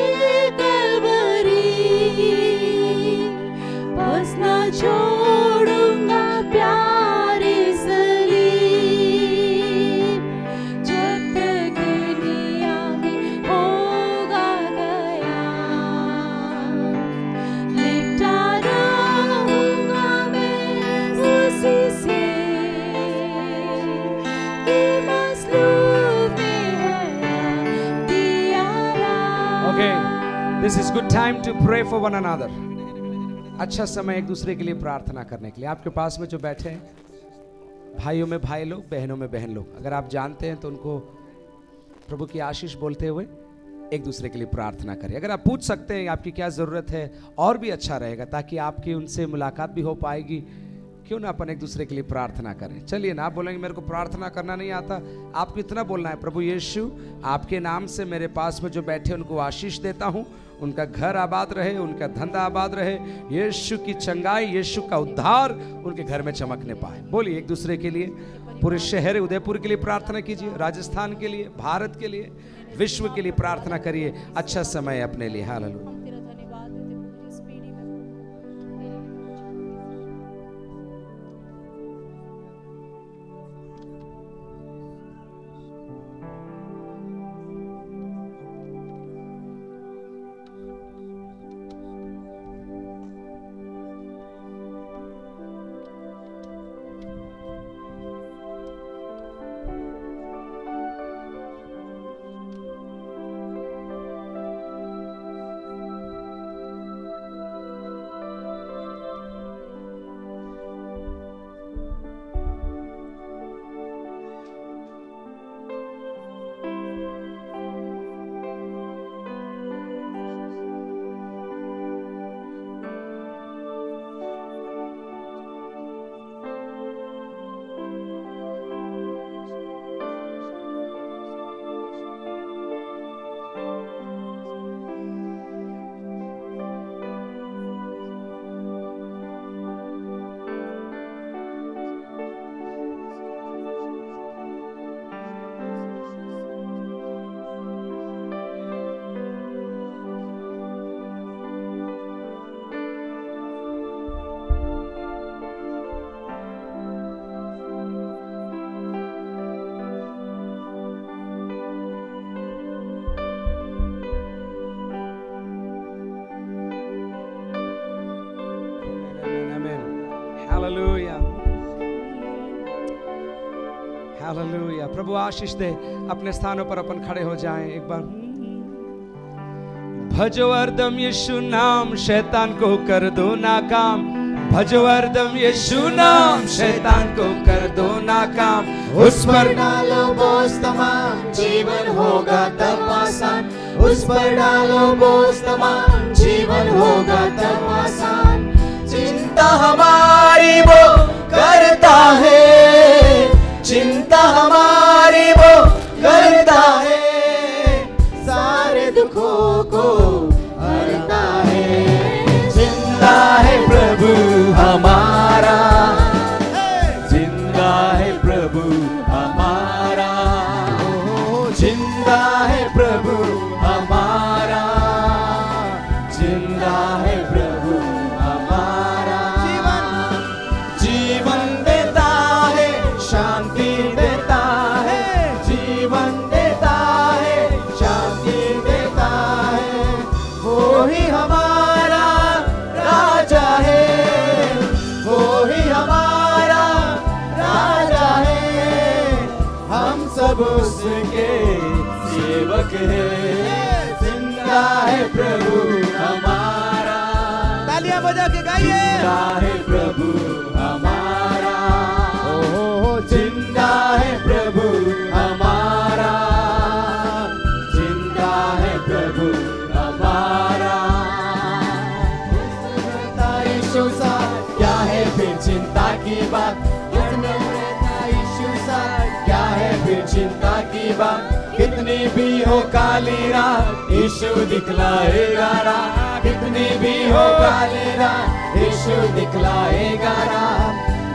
कलवरी, बस ना छोड़ूंगा प्यारे सलीब, जब तक दुनिया में होगा गया, लिपटा रहूंगा मैं उसी से, कि मसलूब में है प्यारा। Okay, this is good time to pray for one another. अच्छा समय एक दूसरे के लिए प्रार्थना करने के लिए। आपके पास में जो बैठे हैं, भाइयों में भाई लोग, बहनों में बहन लोग, अगर आप जानते हैं तो उनको प्रभु की आशीष बोलते हुए एक दूसरे के लिए प्रार्थना करें। अगर आप पूछ सकते हैं आपकी क्या ज़रूरत है, और भी अच्छा रहेगा, ताकि आपकी उनसे मुलाकात भी हो पाएगी। क्यों ना अपन एक दूसरे के लिए प्रार्थना करें। चलिए ना, आप बोलेंगे मेरे को प्रार्थना करना नहीं आता, आपको इतना बोलना है, प्रभु यीशु आपके नाम से मेरे पास में जो बैठे उनको आशीष देता हूँ, उनका घर आबाद रहे, उनका धंधा आबाद रहे, यीशु की चंगाई, यीशु का उद्धार उनके घर में चमकने पाए। बोलिए एक दूसरे के लिए, पूरे शहर उदयपुर के लिए प्रार्थना कीजिए, राजस्थान के लिए, भारत के लिए, विश्व के लिए प्रार्थना करिए। अच्छा समय अपने लिए। हालेलुया। तेरा धन्यवाद देते प्रभु इस पीढ़ी में। Hallelujah, hallelujah. प्रभु आशीष दे। अपने स्थानों पर अपन खड़े हो जाएं एक बार। भजो हरदम यीशु नाम, शैतान को कर दो नाकाम। भजो हरदम यीशु नाम, शैतान को कर दो नाकाम। उस पर डालो बोझ तमाम, जीवन होगा तब आसान। उस पर डालो बोझ तमाम, जीवन होगा तब आसान। चिंता हमारी वो करता है, चिंता हमारी वो करता है, सारे दुखों को हरता है। जिंदा है प्रभु हमारा, जिंदा है प्रभु हमारा, जिंदा है प्रभु हमारा, जिंदा है प्रभु हमारा। जीवन देता है, शांति देता है, जीवन देता है, शांति देता है। वो ही हमारा राजा है, वो ही हमारा राजा है। हम सब उसके सेवक हैं। जिंदा है प्रभु हमारा, तालियां बजा के गाइए। जिंदा है प्रभु हमारा, ओ जिंदा है प्रभु हमारा, जिंदा है प्रभु हमारा। यीशु सा क्या है फिर चिंता की बात, यीशु सा क्या है फिर चिंता की बात। कितनी भी हो काली रात, यीशु दिखलाएगा राह। कितनी भी हो काली रात, यीशु दिखलाएगा राह।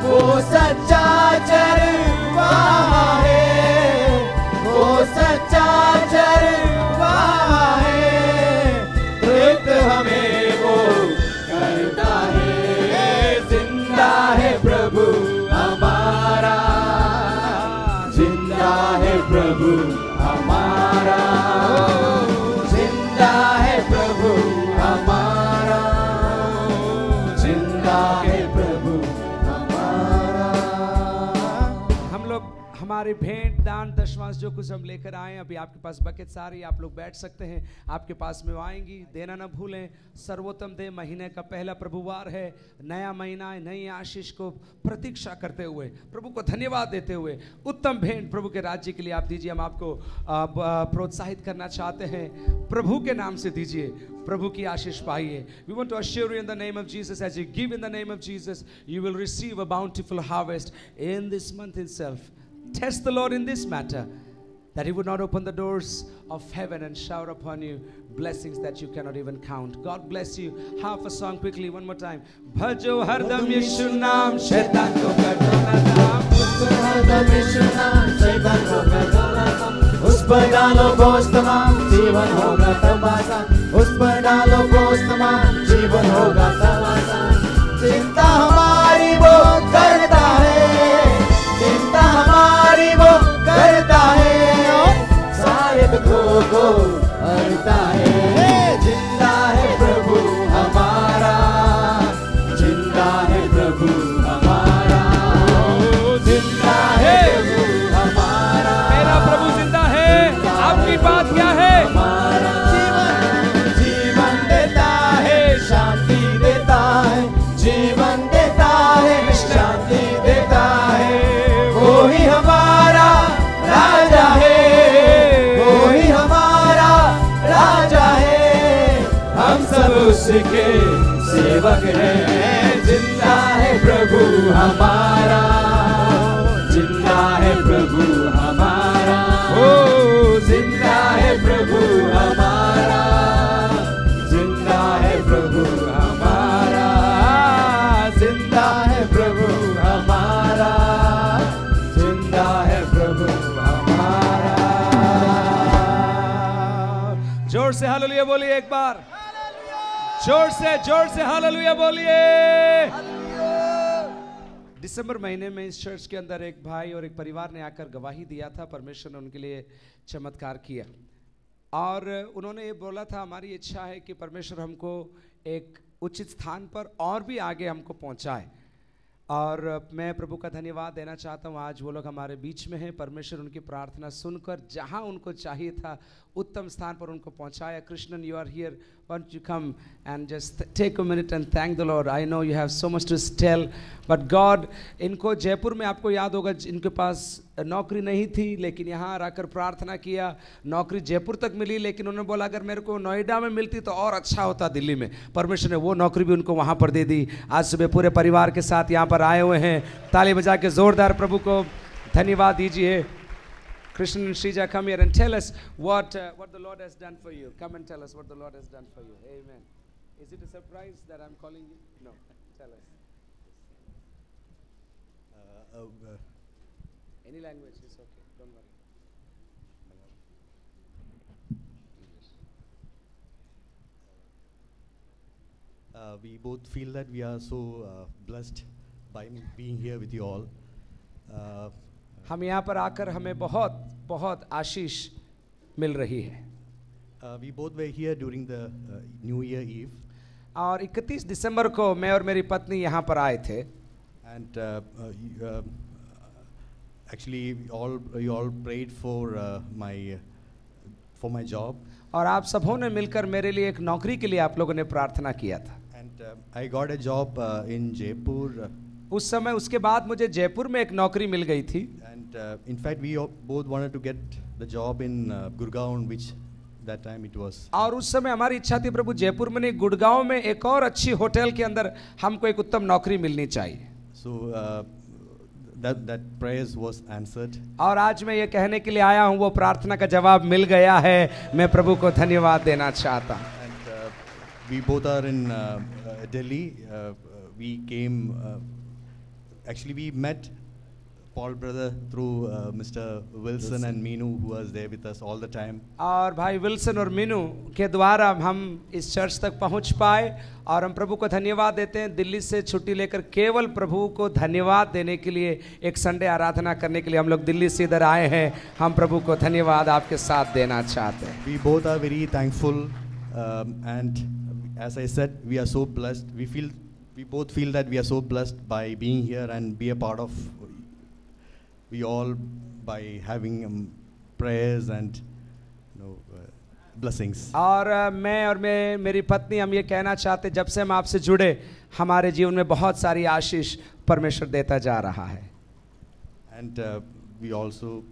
वो सच्चा चरवाहा है, वो सच्चा चरवाहा है प्रभु हमारा, जिंदा है प्रभु हमारा, जिंदा है प्रभु हमारा। हम लोग हमारे भेंट दान दशमांश जो कुछ हम लेकर आए, अभी आपके पास बकेट सारी, आप लोग बैठ सकते हैं, आपके पास में आएंगी, देना ना भूलें। सर्वोत्तम दे महीने का पहला प्रभुवार है, नया महीना है, नई आशीष को प्रतीक्षा करते हुए, प्रभु को धन्यवाद देते हुए उत्तम भेंट प्रभु के राज्य के लिए आप दीजिए। हम आपको प्रोत्साहित करना चाहते हैं, प्रभु के नाम से दीजिए, प्रभु की आशीष पाइए। We want to assure you in the name of Jesus, as you give in the name of Jesus, you will receive a bountiful harvest in this month itself. Test the Lord in this matter, that He would not open the doors of heaven and shower upon you blessings that you cannot even count. God bless you. Half a song quickly, one more time. Bhajo hardam Yeshu naam, shaitan ko kar do na naam. Bhajo hardam Yeshu naam, shaitan ko kar do na naam. उस पर डालो बोझ तमाम, जीवन होगा तमाशा। उस पर डालो बोझ तमाम, जीवन होगा तमाशा। चिंता हमारी वो करता है, चिंता हमारी वो करता है, सारे दुखों को हरता है। जिंदा है प्रभु हमारा, जिंदा है प्रभु हमारा, जिंदा है प्रभु हमारा। मेरा प्रभु जिंदा है। आपकी बात क्या है? हमारा जीवन देता है, शांति देता है, जीवन देता है, शांति देता है। वो ही हमारा राजा है, वो ही हमारा राजा है, हम सब उसके सेवक हैं। जिंदा है प्रभु हमारा, जिंदा है प्रभु हमारा, ओ जिंदा है प्रभु हमारा, जिंदा है प्रभु हमारा, जिंदा है प्रभु हमारा, जिंदा है प्रभु हमारा। जोर से हालेलुया बोलिए एक बार, जोर से हालेलुया बोलिए। दिसंबर महीने में इस चर्च के अंदर एक भाई और एक परिवार ने आकर गवाही दिया था, परमेश्वर ने उनके लिए चमत्कार किया और उन्होंने ये बोला था, हमारी इच्छा है कि परमेश्वर हमको एक उचित स्थान पर और भी आगे हमको पहुंचाए। और मैं प्रभु का धन्यवाद देना चाहता हूँ, आज वो लोग हमारे बीच में हैं। परमेश्वर उनकी प्रार्थना सुनकर जहाँ उनको चाहिए था उत्तम स्थान पर उनको पहुँचाया। Krishnan, you are here, won't you come and just take a minute and thank the Lord? I know you have so much to tell, but God, इनको जयपुर में आपको याद होगा इनके पास नौकरी नहीं थी, लेकिन यहाँ आकर प्रार्थना किया, नौकरी जयपुर तक मिली, लेकिन उन्होंने बोला अगर मेरे को नोएडा में मिलती तो और अच्छा होता दिल्ली में। परमेश्वर ने वो नौकरी भी उनको वहाँ पर दे दी। आज सुबह पूरे परिवार के साथ यहाँ पर आए हुए हैं, ताली बजा के जोरदार प्रभु को धन्यवाद दीजिए। Krishnan and Shrija, come here and tell us what the Lord has done for you. Come and tell us what the Lord has done for you. Amen. Is it a surprise that I'm calling you? No. Tell us. Any language is okay. Don't worry. We both feel that we are so blessed by being here with you all. हम यहाँ पर आकर हमें बहुत बहुत आशीष मिल रही है। We both were here during the New Year Eve. और 31 दिसंबर को मैं और मेरी पत्नी यहाँ पर आए थे। And actually you all prayed for my job. और आप सबों ने मिलकर मेरे लिए एक नौकरी के लिए आप लोगों ने प्रार्थना किया था। And I got a job in Jaipur. उस समय उसके बाद मुझे जयपुर में एक नौकरी मिल गई थी। And in fact we both wanted to get the job in Gurgaon, which that time it was. और उस समय हमारी इच्छा थी प्रभु जयपुर में नहीं, गुड़गांव में एक और अच्छी होटल के अंदर हमको एक उत्तम नौकरी मिलनी चाहिए। So that prayers was answered. और आज मैं ये कहने के लिए आया हूँ वो प्रार्थना का जवाब मिल गया है। मैं प्रभु को धन्यवाद देना चाहता हूँ। And we both are in Delhi. We came. Actually, we met Paul brother through Mr. Wilson and Minu, who was there with us all the time. और भाई विल्सन और मीनू के द्वारा हम इस चर्च तक पहुंच पाए और हम प्रभु को धन्यवाद देते हैं। दिल्ली से छुट्टी लेकर केवल प्रभु को धन्यवाद देने के लिए, एक संडे आराधना करने के लिए हम लोग दिल्ली से इधर आए हैं। हम प्रभु को धन्यवाद आपके साथ देना चाहते हैं। We both are very thankful, and as I said, we are so blessed. We both feel that we are so blessed by being here and be a part of we all by having prayers and blessings. और मैं और मेरी पत्नी हम ये कहना चाहते, जब से हम आपसे जुड़े हमारे जीवन में बहुत सारी आशीष परमेश्वर देता जा रहा है। And we also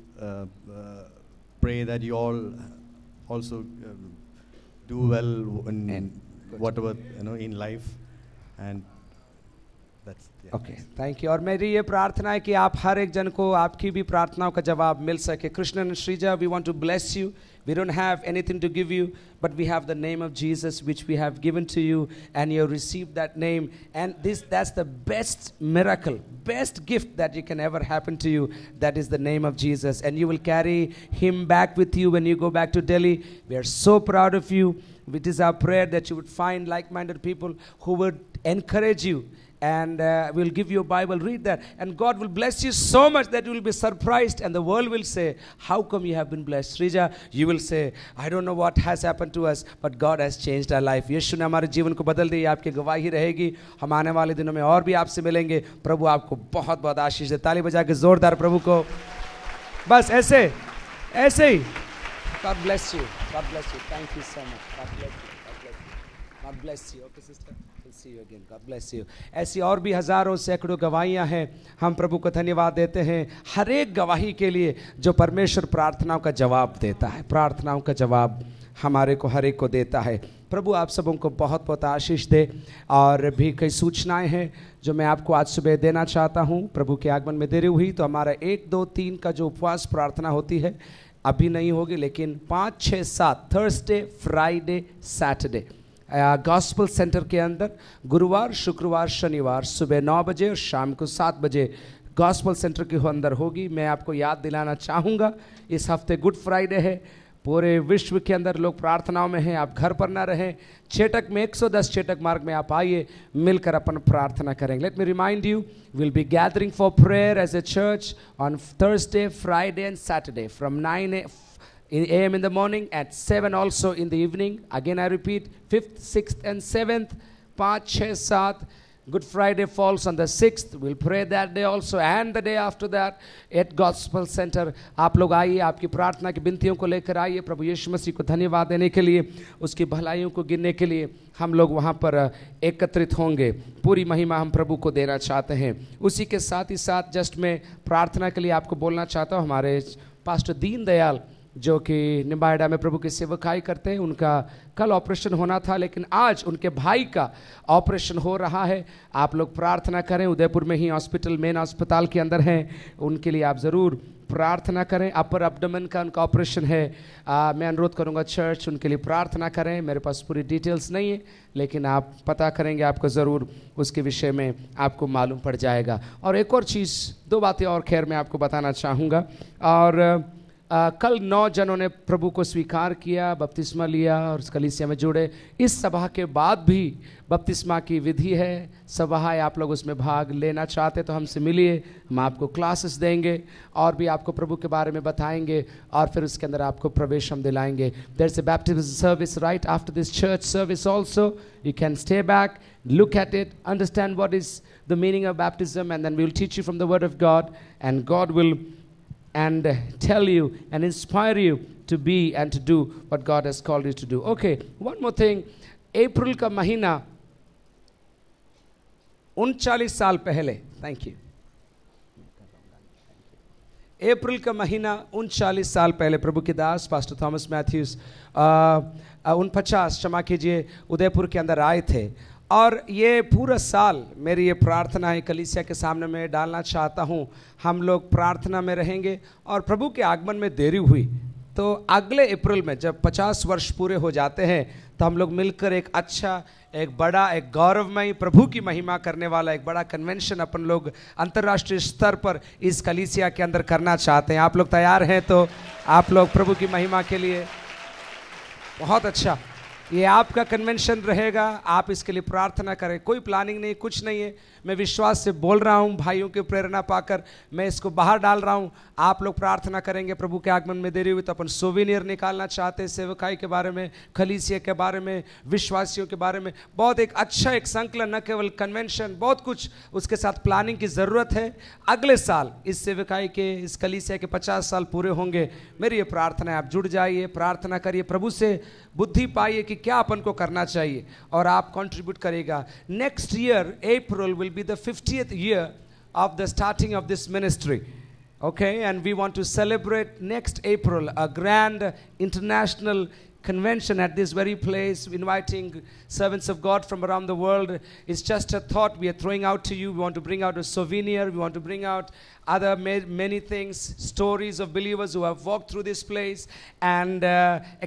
pray that you all also do well in whatever in life, and that's okay, thank you. और मेरी ये प्रार्थना है कि आप हर एक जन को आपकी भी प्रार्थनाओं का जवाब मिल सके। Krishna and Sreeja, we want to bless you. We don't have anything to give you, but we have the name of Jesus which we have given to you, and you have received that name, and that's the best miracle, best gift that you can ever happen to you. That is the name of Jesus, and you will carry him back with you when you go back to Delhi. We are so proud of you. It is our prayer that you would find like-minded people who would encourage you, and we'll give you a Bible, read that, and God will bless you so much that you will be surprised, and the world will say, how come you have been blessed? Srija, you will say, I don't know what has happened to us, but God has changed our life. यीशु ने हमारे जीवन को बदल दिया। आपकी गवाही रहेगी। हम आने वाले दिनों में और भी आपसे मिलेंगे। प्रभु आपको बहुत बहुत आशीष दे। ताली बजा के जोरदार प्रभु को बस ऐसे ही। God bless you. God bless you. Thank you so much. God bless you. God bless you. God bless you. Okay, sister. We'll see you again. God bless you. ऐसी और भी हजारों सैकड़ों गवाहियां हैं। हम प्रभु को धन्यवाद देते हैं हर एक गवाही के लिए जो परमेश्वर प्रार्थनाओं का जवाब देता है। प्रार्थनाओं का जवाब हमारे को हर एक को देता है। प्रभु आप सबों को बहुत बहुत आशीष दे। और भी कई सूचनाएं हैं जो मैं आपको आज सुबह देना चाहता हूं। प्रभु के आगमन में देरी हुई तो हमारा 1, 2, 3 का जो उपवास प्रार्थना होती है अभी नहीं होगी, लेकिन 5, 6, 7 Thursday, Friday, Saturday gospel centre के अंदर गुरुवार, शुक्रवार, शनिवार सुबह 9 बजे और शाम को 7 बजे गॉस्पल सेंटर के अंदर होगी। मैं आपको याद दिलाना चाहूँगा, इस हफ्ते गुड फ्राइडे है। पूरे विश्व के अंदर लोग प्रार्थनाओं में हैं। आप घर पर ना रहें। चेटक में 110 चेटक मार्ग में आप आइए, मिलकर अपन प्रार्थना करेंगे। Let me remind you, we'll be gathering for prayer as a church on Thursday, Friday and Saturday from 9 a.m. in the morning, at 7 also in the evening. Again I repeat, 5th, 6th and 7th, 5, 6, 7. Good Friday falls on the 6th. We'll pray that day also, and the day after that at Gospel Center. आप लोग आइए, आपकी प्रार्थना की विनतियों को लेकर आइए। प्रभु यीशु मसीह को धन्यवाद देने के लिए, उसकी भलाइयों को गिनने के लिए हम लोग वहाँ पर एकत्रित होंगे। पूरी महिमा हम प्रभु को देना चाहते हैं। उसी के साथ ही साथ जस्ट मैं प्रार्थना के लिए आपको बोलना चाहता हूँ, हमारे पास्टर दीन दयाल जो कि निम्बाहेड़ा में प्रभु की सेवकाई करते हैं, उनका कल ऑपरेशन होना था, लेकिन आज उनके भाई का ऑपरेशन हो रहा है। आप लोग प्रार्थना करें। उदयपुर में ही हॉस्पिटल, मेन अस्पताल के अंदर हैं, उनके लिए आप ज़रूर प्रार्थना करें। अपर एब्डोमेन का उनका ऑपरेशन है। मैं अनुरोध करूंगा चर्च उनके लिए प्रार्थना करें। मेरे पास पूरी डिटेल्स नहीं है, लेकिन आप पता करेंगे, आपको ज़रूर उसके विषय में आपको मालूम पड़ जाएगा। और एक और चीज़, 2 बातें और खैर मैं आपको बताना चाहूँगा। और कल 9 जनों ने प्रभु को स्वीकार किया, बपतिस्मा लिया और उस कलीसिया में जुड़े। इस सभा के बाद भी बपतिस्मा की विधि है, सभा है। आप लोग उसमें भाग लेना चाहते तो हमसे मिलिए, हम आपको क्लासेस देंगे और भी आपको प्रभु के बारे में बताएंगे और फिर उसके अंदर आपको प्रवेश हम दिलाएंगे। There is a baptism service right after this church service also. You can stay back, look at it, understand what is the meaning of baptism, and then we will teach you from the word of God, and God will and tell you and inspire you to be and to do what God has called you to do. Okay, one more thing. अप्रैल का महीना 39 साल पहले, thank you, अप्रैल का महीना 39 साल पहले प्रभु के दास pastor Thomas Mathews 49 क्षमा कीजिए, उदयपुर के अंदर आए थे। और ये पूरा साल मेरी ये प्रार्थना है, कलीसिया के सामने मैं डालना चाहता हूँ, हम लोग प्रार्थना में रहेंगे। और प्रभु के आगमन में देरी हुई तो अगले अप्रैल में जब 50 वर्ष पूरे हो जाते हैं तो हम लोग मिलकर एक अच्छा, एक बड़ा, एक गौरवमय, प्रभु की महिमा करने वाला एक बड़ा कन्वेंशन अपन लोग अंतर्राष्ट्रीय स्तर पर इस कलीसिया के अंदर करना चाहते हैं। आप लोग तैयार हैं? तो आप लोग प्रभु की महिमा के लिए, बहुत अच्छा, ये आपका कन्वेंशन रहेगा, आप इसके लिए प्रार्थना करें। कोई प्लानिंग नहीं, कुछ नहीं है, मैं विश्वास से बोल रहा हूँ, भाइयों की प्रेरणा पाकर मैं इसको बाहर डाल रहा हूँ। आप लोग प्रार्थना करेंगे। प्रभु के आगमन में देरी हुई तो अपन सोवेनियर निकालना चाहते हैं, सेवकाई के बारे में, कलीसिया के बारे में, विश्वासियों के बारे में, बहुत एक अच्छा एक संकलन, न केवल कन्वेंशन, बहुत कुछ उसके साथ प्लानिंग की ज़रूरत है। अगले साल इस सेवकाई के, इस कलीसिया के 50 साल पूरे होंगे। मेरी ये प्रार्थना है, आप जुड़ जाइए, प्रार्थना करिए, प्रभु से बुद्धि पाइए कि क्या अपन को करना चाहिए और आप कंट्रीब्यूट करेगा। Next year April will be the 50th year of the starting of this ministry, okay, and we want to celebrate next April a grand international convention at this very place, inviting servants of God from around the world. It's just a thought we are throwing out to you. We want to bring out a souvenir, we want to bring out other many things, stories of believers who have walked through this place, and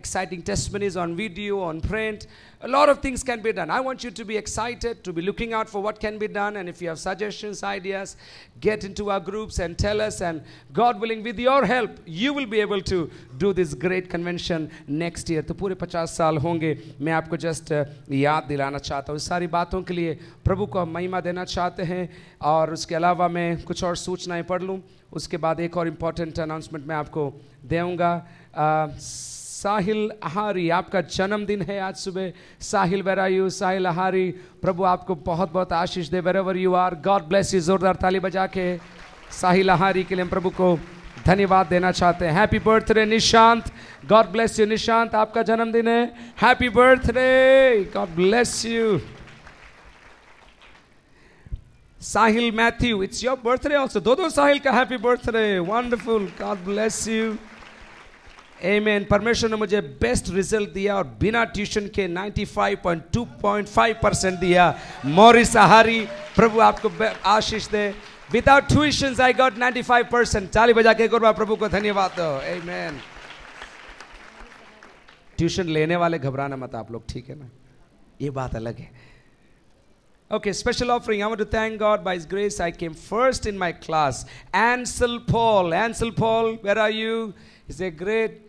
exciting testimonies on video, on print. A lot of things can be done. I want you to be excited, to be looking out for what can be done, and if you have suggestions, ideas, get into our groups and tell us, and God willing, with your help, you will be able to do this great convention next year. तो पूरे 50 साल होंगे। मैं आपको just याद दिलाना चाहता हूँ, इस सारी बातों के लिए प्रभु को हम महिमा देना चाहते हैं। और उसके अलावा मैं कुछ और सूचनाएं पढ़ लूँ, उसके बाद एक और इम्पॉर्टेंट अनाउंसमेंट मैं आपको दूँगा। साहिल आहारी, आपका जन्मदिन है आज सुबह। Sahil, where are you? Sahil Ahari, प्रभु आपको बहुत बहुत आशीष दे, wherever you are. God bless you. जोरदार ताली बजा के साहिल आहारी के लिए हम प्रभु को धन्यवाद देना चाहते हैं। Happy birthday Nishant, God bless you. Nishant, आपका जन्मदिन है, happy birthday, God bless you. Sahil Matthew, it's your birthday also. दो साहिल का happy birthday, wonderful, God bless you. आमीन। परमेश्वर ने मुझे बेस्ट रिजल्ट दिया और बिना ट्यूशन के 95.2.5% दिया। मॉरिस आहारी, प्रभु आपको आशीष दे। Without tuitions I got 95%। ताली बजा के एक और बार प्रभु को धन्यवाद दो। आमीन। ट्यूशन लेने वाले घबराना मत आप लोग, ठीक है ना, ये बात अलग है। Okay, special offering. I want to thank God by His grace. I came first in my class. Ansel Paul, where are you? He's a great,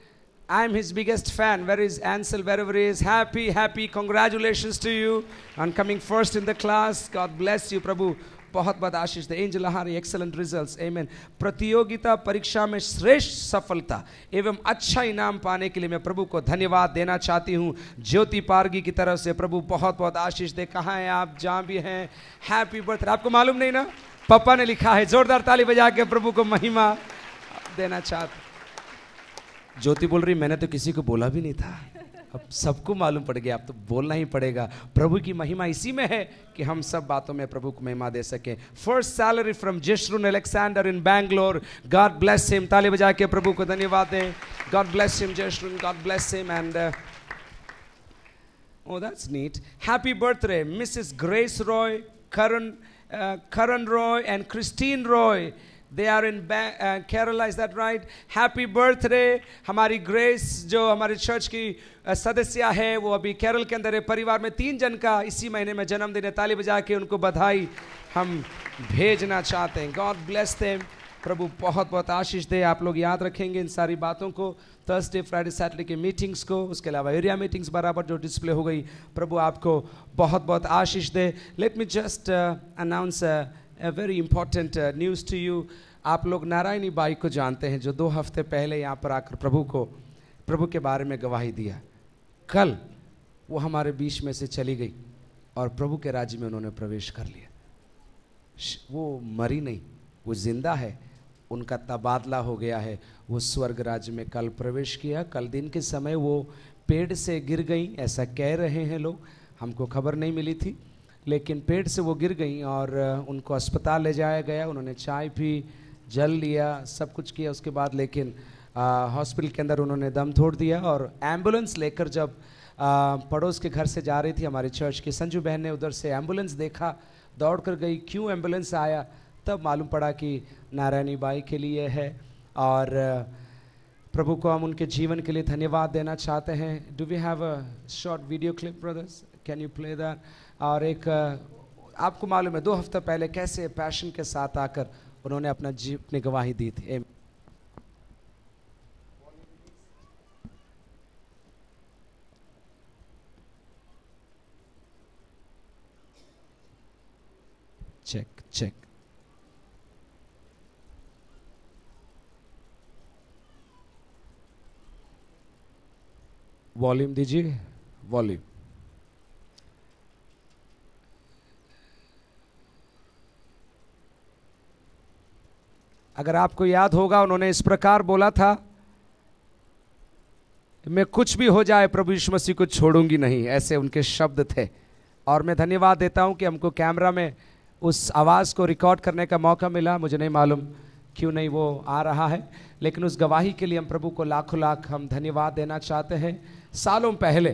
I'm his biggest fan. Where is Ansel? Wherever he is, happy. Congratulations to you on coming first in the class. God bless you, Prabhu. बहुत बहुत आशीष दे। Angel हारी, excellent results, आमीन। प्रतियोगिता परीक्षा में श्रेष्ठ सफलता एवं अच्छा इनाम पाने के लिए मैं प्रभु को धन्यवाद देना चाहती हूँ। ज्योति पारगी की तरफ से प्रभु बहुत बहुत आशीष दे। कहाँ हैं आप? जहाँ भी हैं, हैप्पी बर्थडे। आपको मालूम नहीं ना, पापा ने लिखा है। जोरदार ताली बजा के प्रभु को महिमा देना चाहते। ज्योति बोल रही, मैंने तो किसी को बोला भी नहीं था, अब सबको मालूम पड़ गया, अब तो बोलना ही पड़ेगा। प्रभु की महिमा इसी में है कि हम सब बातों में प्रभु को महिमा दे सके। First salary from Jeshurun Alexander in Bangalore, God bless him. ताली बजा के प्रभु को धन्यवाद दें। God bless him Jeshurun, God bless him. And oh, that's neat. Happy birthday Mrs. Grace Roy, Karan Roy and Christine Roy. They are in Kerala, is that right? Happy birthday। हमारी grace जो हमारी church की सदस्य है, वो अभी केरल के अंदर है। परिवार में 3 जन का इसी महीने में जन्मदिन है। ताली बजा के उनको बधाई हम भेजना चाहते हैं। God bless them. प्रभु बहुत बहुत आशीष दे। आप लोग याद रखेंगे इन सारी बातों को, थर्सडे फ्राइडे सैटरडे के मीटिंग्स को, उसके अलावा एरिया मीटिंग्स बराबर जो डिस्प्ले हो गई। प्रभु आपको बहुत बहुत आशीष दे। Let me just announce a very important news to you। आप लोग नारायणी बाई को जानते हैं, जो 2 हफ्ते पहले यहाँ पर आकर प्रभु के बारे में गवाही दिया। कल वो हमारे बीच में से चली गई और प्रभु के राज्य में उन्होंने प्रवेश कर लिया। वो मरी नहीं, वो जिंदा है। उनका तबादला हो गया है, वो स्वर्ग राज्य में कल प्रवेश किया। कल दिन के समय वो पेड़ से गिर गई, ऐसा कह रहे हैं लोग, हमको खबर नहीं मिली थी, लेकिन पेड़ से वो गिर गई और उनको अस्पताल ले जाया गया। उन्होंने चाय पी, जल लिया, सब कुछ किया उसके बाद, लेकिन हॉस्पिटल के अंदर उन्होंने दम तोड़ दिया। और एम्बुलेंस लेकर जब पड़ोस के घर से जा रही थी, हमारी चर्च की संजू बहन ने उधर से एम्बुलेंस देखा, दौड़ कर गई। क्यों एम्बुलेंस आया, तब मालूम पड़ा कि नारायणी बाई के लिए है। और प्रभु को हम उनके जीवन के लिए धन्यवाद देना चाहते हैं. Do we have a short video clip brothers? Can you play that? और एक आपको मालूम है 2 हफ्ते पहले कैसे पैशन के साथ आकर उन्होंने अपनी गवाही दी थी. चेक वॉल्यूम दीजिए, वॉल्यूम. अगर आपको याद होगा उन्होंने इस प्रकार बोला था, मैं कुछ भी हो जाए प्रभु यीशु मसीह को छोड़ूंगी नहीं, ऐसे उनके शब्द थे. और मैं धन्यवाद देता हूं कि हमको कैमरा में उस आवाज़ को रिकॉर्ड करने का मौका मिला. मुझे नहीं मालूम क्यों नहीं वो आ रहा है, लेकिन उस गवाही के लिए हम प्रभु को लाखों लाख हम धन्यवाद देना चाहते हैं. सालों पहले,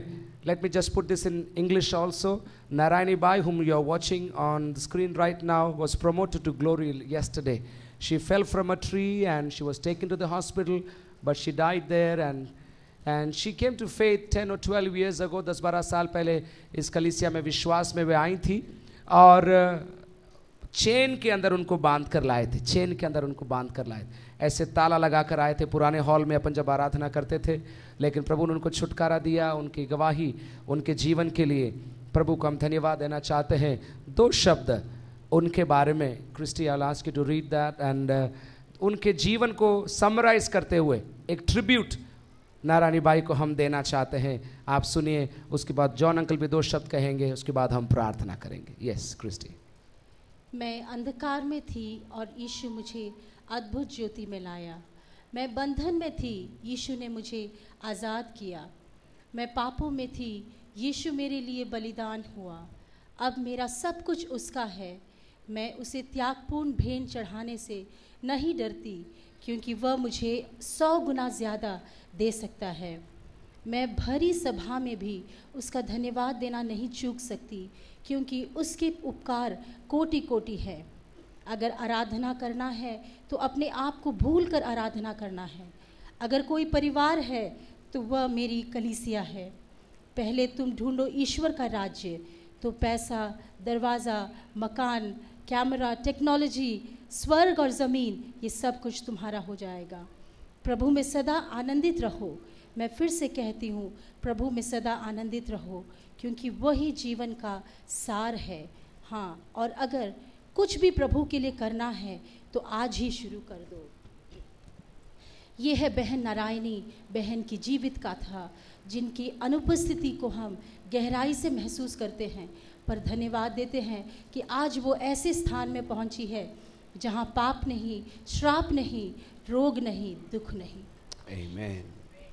late me just put this in English also, Narayani Bai, whom you are watching on the screen right now, was promoted to glory yesterday. She fell from a tree and she was taken to the hospital, but she died there. And she came to faith 10 or 12 years ago. 10-12 साल पहले इस कलीसिया में विश्वास में वे आई थी और chain के अंदर उनको बांध कर लाए थे. चेन के अंदर उनको बांध कर लाए थे, ऐसे ताला लगा कर आए थे. पुराने हॉल में अपन जब आराधना करते थे, लेकिन प्रभु ने उनको छुटकारा दिया. उनकी गवाही, उनके जीवन के लिए प्रभु को हम धन्यवाद देना चाहते हैं. 2 शब्द उनके बारे में, Christy, I will ask you to read that. And उनके जीवन को समराइज करते हुए एक ट्रिब्यूट नारायणी बाई को हम देना चाहते हैं. आप सुनिए, उसके बाद जॉन अंकल भी 2 शब्द कहेंगे, उसके बाद हम प्रार्थना करेंगे. Yes Christy. मैं अंधकार में थी और यीशु मुझे अद्भुत ज्योति में लाया. मैं बंधन में थी, यीशु ने मुझे आज़ाद किया. मैं पापों में थी, यीशु मेरे लिए बलिदान हुआ. अब मेरा सब कुछ उसका है. मैं उसे त्यागपूर्ण भेंट चढ़ाने से नहीं डरती, क्योंकि वह मुझे 100 गुना ज़्यादा दे सकता है. मैं भरी सभा में भी उसका धन्यवाद देना नहीं चूक सकती, क्योंकि उसके उपकार कोटि कोटि है. अगर आराधना करना है तो अपने आप को भूल कर आराधना करना है. अगर कोई परिवार है तो वह मेरी कलीसिया है. पहले तुम ढूंढो ईश्वर का राज्य, तो पैसा, दरवाज़ा, मकान, कैमरा, टेक्नोलॉजी, स्वर्ग और ज़मीन, ये सब कुछ तुम्हारा हो जाएगा. प्रभु में सदा आनंदित रहो. मैं फिर से कहती हूँ, प्रभु में सदा आनंदित रहो, क्योंकि वही जीवन का सार है. हाँ, और अगर कुछ भी प्रभु के लिए करना है तो आज ही शुरू कर दो. ये है बहन नारायणी बहन की जीवित गाथा, जिनकी अनुपस्थिति को हम गहराई से महसूस करते हैं, पर धन्यवाद देते हैं कि आज वो ऐसे स्थान में पहुंची है जहां पाप नहीं, श्राप नहीं, रोग नहीं, दुख नहीं. आमीन,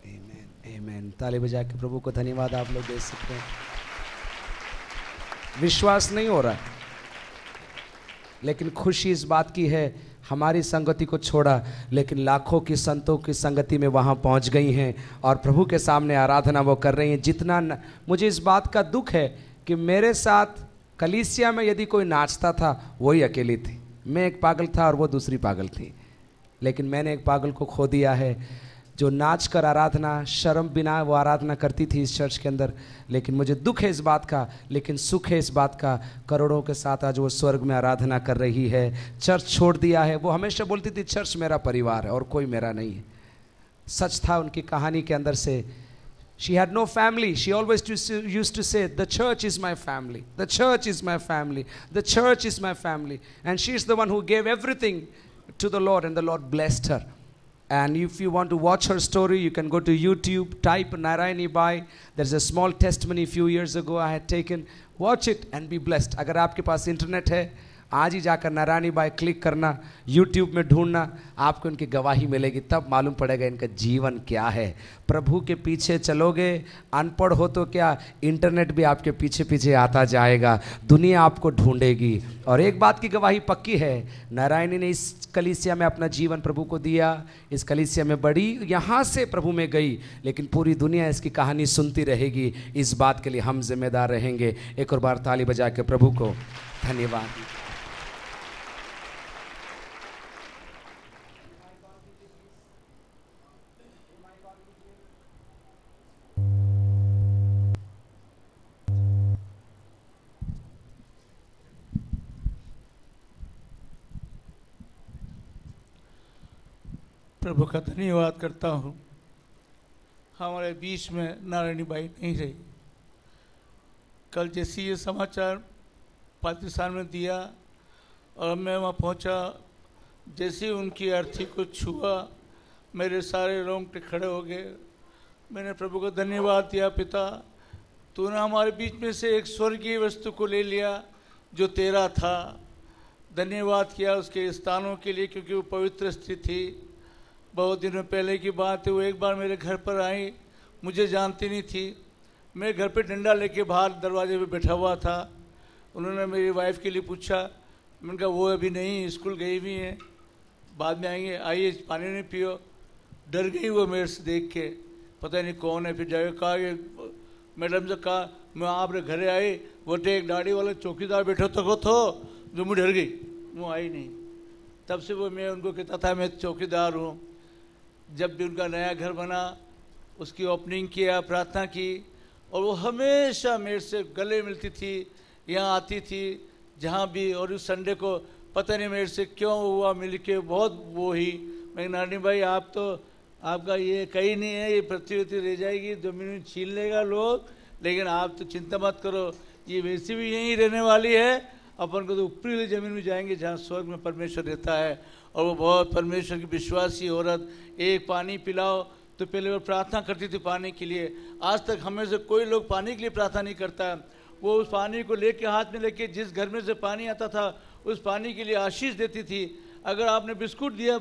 आमीन, आमीन. ताली बजा के प्रभु को धन्यवाद आप लोग दे सकते हैं. विश्वास नहीं हो रहा, लेकिन खुशी इस बात की है, हमारी संगति को छोड़ा लेकिन लाखों की संतों की संगति में वहाँ पहुँच गई हैं और प्रभु के सामने आराधना वो कर रही हैं. जितना मुझे इस बात का दुख है कि मेरे साथ कलीसिया में यदि कोई नाचता था वही अकेली थी. मैं एक पागल था और वो दूसरी पागल थी, लेकिन मैंने एक पागल को खो दिया है जो नाच कर आराधना, शर्म बिना वो आराधना करती थी इस चर्च के अंदर. लेकिन मुझे दुख है इस बात का, लेकिन सुख है इस बात का, करोड़ों के साथ आज वो स्वर्ग में आराधना कर रही है. चर्च छोड़ दिया है. वो हमेशा बोलती थी चर्च मेरा परिवार है और कोई मेरा नहीं है. सच था उनकी कहानी के अंदर से. She had no family. She always used to say, the church is my family. The church is my family. The church is my family. And she is the one who gave everything to the Lord, and the Lord blessed her. And if you want to watch her story, you can go to YouTube, type Narayani Bai. There's a small testimony a few years ago I had taken. Watch it and be blessed. अगर आपके पास internet है, आज ही जाकर Narayani by click करना, YouTube में ढूंढना, आपको इनकी गवाही मिलेगी. तब मालूम पड़ेगा इनका जीवन क्या है. प्रभु के पीछे चलोगे, अनपढ़ हो तो क्या, इंटरनेट भी आपके पीछे पीछे आता जाएगा, दुनिया आपको ढूंढेगी. और एक बात की गवाही पक्की है, नारायणी ने इस कलीसिया में अपना जीवन प्रभु को दिया, इस कलीसिया में बड़ी, यहाँ से प्रभु में गई, लेकिन पूरी दुनिया इसकी कहानी सुनती रहेगी. इस बात के लिए हम जिम्मेदार रहेंगे. एक और बार ताली बजा के प्रभु को धन्यवाद. प्रभु का धन्यवाद करता हूँ। हमारे बीच में नारायणी बाई नहीं रही। कल जैसे ये समाचार पाकिस्तान में दिया और मैं वहाँ पहुँचा, जैसे ही उनकी अर्थी को छुआ मेरे सारे रोंगटे खड़े हो गए। मैंने प्रभु को धन्यवाद दिया, पिता तूने हमारे बीच में से एक स्वर्गीय वस्तु को ले लिया जो तेरा था। धन्यवाद किया उसके स्थानों के लिए, क्योंकि वो पवित्र स्त्री थी। बहुत दिनों पहले की बात है, वो एक बार मेरे घर पर आई, मुझे जानती नहीं थी। मैं घर पे डंडा लेके बाहर दरवाजे पे बैठा हुआ था। उन्होंने मेरी वाइफ के लिए पूछा, मैंने कहा वो अभी नहीं, स्कूल गई हुई हैं, बाद में आएंगे, आइए पानी नहीं पियो। डर गई वो मेरे से देख के, पता नहीं कौन है। फिर जाके कहा कि मैडम से कहा मैं आपके घरे आई, वो तो एक दाढ़ी वाला चौकीदार बैठा तो थो जो मैं डर गई, वो आई नहीं। तब से वो मैं उनको कहता था मैं चौकीदार हूँ। जब भी उनका नया घर बना उसकी ओपनिंग किया, प्रार्थना की, और वो हमेशा मेरे से गले मिलती थी, यहाँ आती थी जहाँ भी। और उस संडे को पता नहीं मेरे से क्यों हुआ, मिल के बहुत वो ही। मैं नानी भाई आप तो आपका ये कहीं नहीं है, ये पृथ्वी रह जाएगी, जमीन छीन लेगा लोग, लेकिन आप तो चिंता मत करो, ये वैसे भी यहीं रहने वाली है। अपन को तो ऊपरी जमीन में जाएंगे जहाँ स्वर्ग में परमेश्वर रहता है। और वो बहुत परमेश्वर की विश्वासी औरत। एक पानी पिलाओ तो पहले वो प्रार्थना करती थी पानी के लिए। आज तक हमें से कोई लोग पानी के लिए प्रार्थना नहीं करता। वो उस पानी को लेके हाथ में लेके जिस घर में से पानी आता था उस पानी के लिए आशीष देती थी। अगर आपने बिस्कुट दिया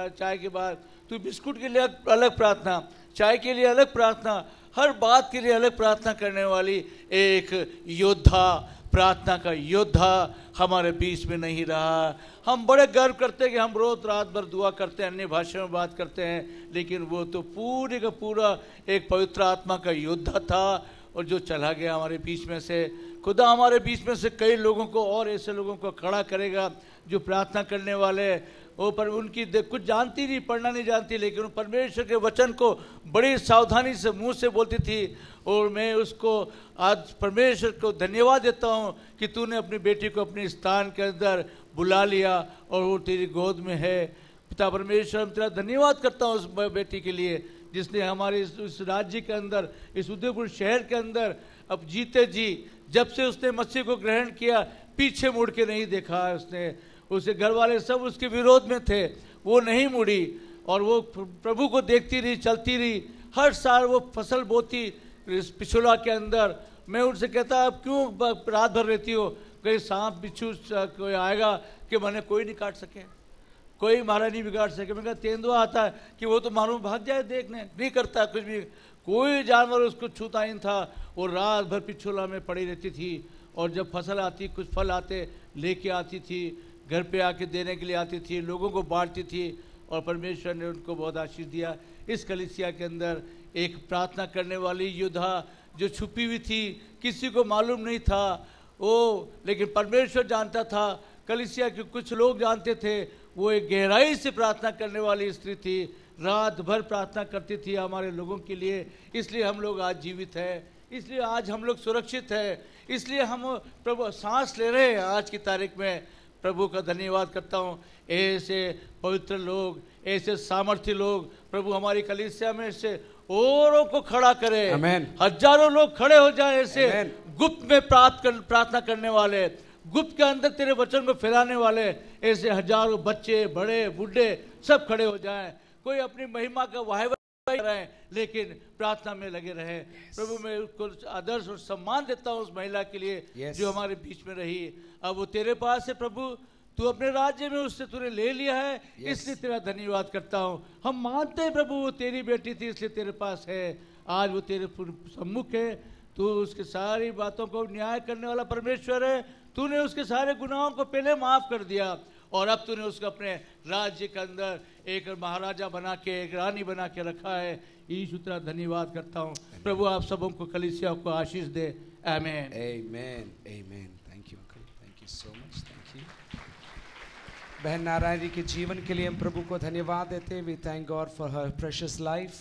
चाय के बाद तो बिस्कुट के लिए अलग प्रार्थना, चाय के लिए अलग प्रार्थना, हर बात के लिए अलग प्रार्थना करने वाली एक योद्धा, प्रार्थना का योद्धा हमारे बीच में नहीं रहा। हम बड़े गर्व करते हैं कि हम रोज रात भर दुआ करते हैं, अन्य भाषा में बात करते हैं, लेकिन वो तो पूरे का पूरा एक पवित्र आत्मा का योद्धा था और जो चला गया हमारे बीच में से। खुदा हमारे बीच में से कई लोगों को और ऐसे लोगों को खड़ा करेगा जो प्रार्थना करने वाले वो पर उनकी कुछ जानती नहीं, पढ़ना नहीं जानती, लेकिन वो परमेश्वर के वचन को बड़ी सावधानी से मुंह से बोलती थी। और मैं उसको आज परमेश्वर को धन्यवाद देता हूँ कि तूने अपनी बेटी को अपने स्थान के अंदर बुला लिया और वो तेरी गोद में है। पिता परमेश्वर हम तेरा धन्यवाद करता हूँ उस बेटी के लिए जिसने हमारे इस राज्य के अंदर, इस उदयपुर शहर के अंदर अब जीते जी जब से उसने मसीह को ग्रहण किया पीछे मुड़ के नहीं देखा है उसने। उसके घर वाले सब उसके विरोध में थे, वो नहीं मुड़ी और वो प्रभु को देखती रही, चलती रही। हर साल वो फसल बोती पिछुला के अंदर। मैं उनसे कहता अब क्यों रात भर रहती हो, कहीं सांप बिच्छू कोई आएगा कि मैंने कोई नहीं काट सके, कोई मारा नहीं बिगाड़ सके। मैं कहा तेंदुआ आता है कि वो तो मालूम भाग जाए देखने, नहीं करता कुछ भी, कोई जानवर उसको छूता ही था। वो रात भर पिछुला में पड़ी रहती थी और जब फसल आती, कुछ फल आते लेके आती थी, घर पे आके देने के लिए आती थी, लोगों को बांटती थी और परमेश्वर ने उनको बहुत आशीष दिया। इस कलीसिया के अंदर एक प्रार्थना करने वाली योद्धा जो छुपी हुई थी, किसी को मालूम नहीं था वो, लेकिन परमेश्वर जानता था, कलीसिया के कुछ लोग जानते थे। वो एक गहराई से प्रार्थना करने वाली स्त्री थी, रात भर प्रार्थना करती थी हमारे लोगों के लिए। इसलिए हम लोग आज जीवित हैं, इसलिए आज हम लोग सुरक्षित हैं, इसलिए हम प्रभु सांस ले रहे हैं आज की तारीख में। प्रभु का धन्यवाद करता हूँ। ऐसे पवित्र लोग, ऐसे सामर्थ्य लोग प्रभु हमारी कलीसिया में से औरों को खड़ा करे। हजारों लोग खड़े हो जाए ऐसे गुप्त में प्रार्थना करने वाले, गुप्त के अंदर तेरे वचन को फैलाने वाले, ऐसे हजारों बच्चे, बड़े, बूढ़े सब खड़े हो जाएं। कोई अपनी महिमा का वाहवाही रहे लेकिन प्रार्थना में लगे रहे। प्रभु मैं उसको आदर्श और सम्मान देता हूँ उस महिला के लिए जो हमारे बीच में रही। अब वो तेरे पास है प्रभु, तू अपने राज्य में उससे तूने ले लिया है, इसलिए तेरा धन्यवाद करता हूँ। हम मानते हैं प्रभु वो तेरी बेटी थी इसलिए तेरे पास है, आज वो तेरे सम्मुख है। तू उसके सारी बातों को न्याय करने वाला परमेश्वर है। तूने उसके सारे गुनाहों को पहले माफ कर दिया और अब तूने उसको अपने राज्य के अंदर एक महाराजा बना के, एक रानी बना के रखा है। यीशु तेरा धन्यवाद करता हूँ। प्रभु आप सबों को, कलीसिया को आशीष दे। आमीन, आमीन, आमीन। Thank you uncle, thank you so much, thank you. बहन नारायण जी के जीवन के लिए हम प्रभु को धन्यवाद देते हैं। We thank God for her precious life.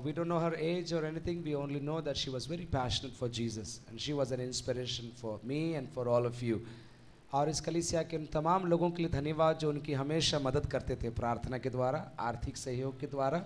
We don't know her age or anything. We only know that she was very passionate for Jesus and she was an inspiration for me and for all of you. और इस कलीसिया के उन तमाम लोगों के लिए धन्यवाद जो उनकी हमेशा मदद करते थे प्रार्थना के द्वारा, आर्थिक सहयोग के द्वारा।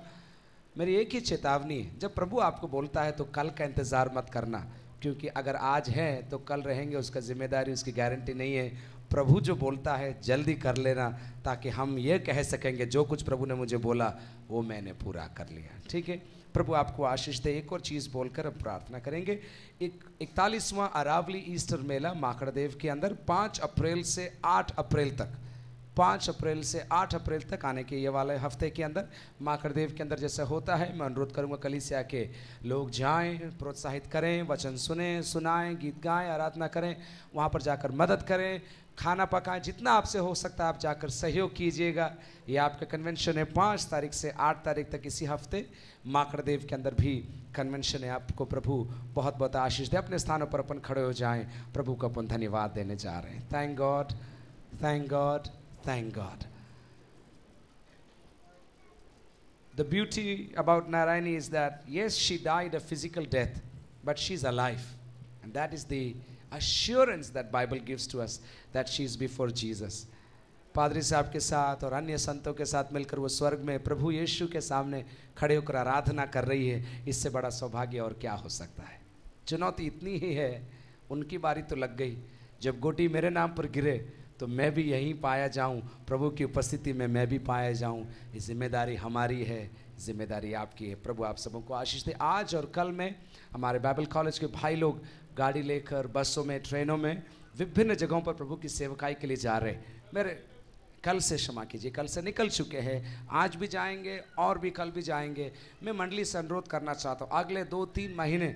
मेरी एक ही चेतावनी है, जब प्रभु आपको बोलता है तो कल का इंतज़ार मत करना, क्योंकि अगर आज हैं तो कल रहेंगे, उसका जिम्मेदारी, उसकी गारंटी नहीं है। प्रभु जो बोलता है जल्दी कर लेना, ताकि हम ये कह सकेंगे जो कुछ प्रभु ने मुझे बोला वो मैंने पूरा कर लिया। ठीक है, प्रभु आपको आशीष दे। एक और चीज़ बोलकर हम प्रार्थना करेंगे। 41वां अरावली ईस्टर मेला माकड़देव के अंदर 5 अप्रैल से 8 अप्रैल तक, 5 अप्रैल से 8 अप्रैल तक आने के ये वाले हफ्ते के अंदर माकड़देव के अंदर जैसा होता है, मैं अनुरोध करूँगा कलीसिया के लोग जाएं, प्रोत्साहित करें, वचन सुने, सुनाएं, गीत गाएं, आराधना करें, वहाँ पर जाकर मदद करें, खाना पकाएं, जितना आपसे हो सकता है आप जाकर सहयोग कीजिएगा। ये आपका कन्वेंशन है 5 तारीख से 8 तारीख तक, इसी हफ्ते माकड़देव के अंदर भी कन्वेंशन है। आपको प्रभु बहुत बहुत आशीष दे। अपने स्थानों पर अपन खड़े हो जाएं, प्रभु को अपन धन्यवाद देने जा रहे हैं। Thank God, thank God, thank God. The beauty about Narayani is that yes, she died a physical death, but she's alive, and that is the assurance that Bible gives to us that she is before Jesus. पादरी साहब के साथ और अन्य संतों के साथ मिलकर वो स्वर्ग में प्रभु यीशु के सामने खड़े होकर आराधना कर रही है। इससे बड़ा सौभाग्य और क्या हो सकता है। चुनौती इतनी ही है, उनकी बारी तो लग गई, जब गोटी मेरे नाम पर गिरे तो मैं भी यहीं पाया जाऊं, प्रभु की उपस्थिति में मैं भी पाया जाऊं। ये जिम्मेदारी हमारी है, जिम्मेदारी आपकी है। प्रभु आप सबों को आशीष दे। आज और कल में हमारे बाइबल कॉलेज के भाई लोग गाड़ी लेकर, बसों में, ट्रेनों में विभिन्न जगहों पर प्रभु की सेवकाई के लिए जा रहे हैं। मेरे कल से क्षमा कीजिए, कल से निकल चुके हैं, आज भी जाएंगे और भी कल भी जाएंगे। मैं मंडली से अनुरोध करना चाहता हूँ, अगले 2-3 महीने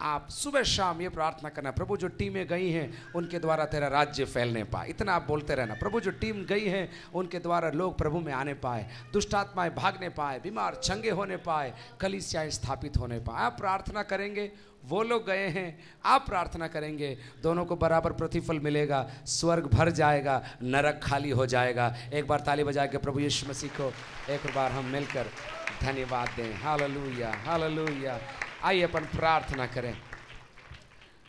आप सुबह शाम ये प्रार्थना करना, प्रभु जो टीमें गई हैं उनके द्वारा तेरा राज्य फैलने पाए। इतना आप बोलते रहना, प्रभु जो टीम गई है उनके द्वारा लोग प्रभु में आने पाए, दुष्ट आत्माएं भागने पाए, बीमार चंगे होने पाए, कलीसियाएं स्थापित होने पाए। आप प्रार्थना करेंगे, वो लोग गए हैं, आप प्रार्थना करेंगे, दोनों को बराबर प्रतिफल मिलेगा, स्वर्ग भर जाएगा, नरक खाली हो जाएगा। एक बार ताली बजा के प्रभु यीशु मसीह को एक बार हम मिलकर धन्यवाद दें। Hallelujah, hallelujah. आइए अपन प्रार्थना करें।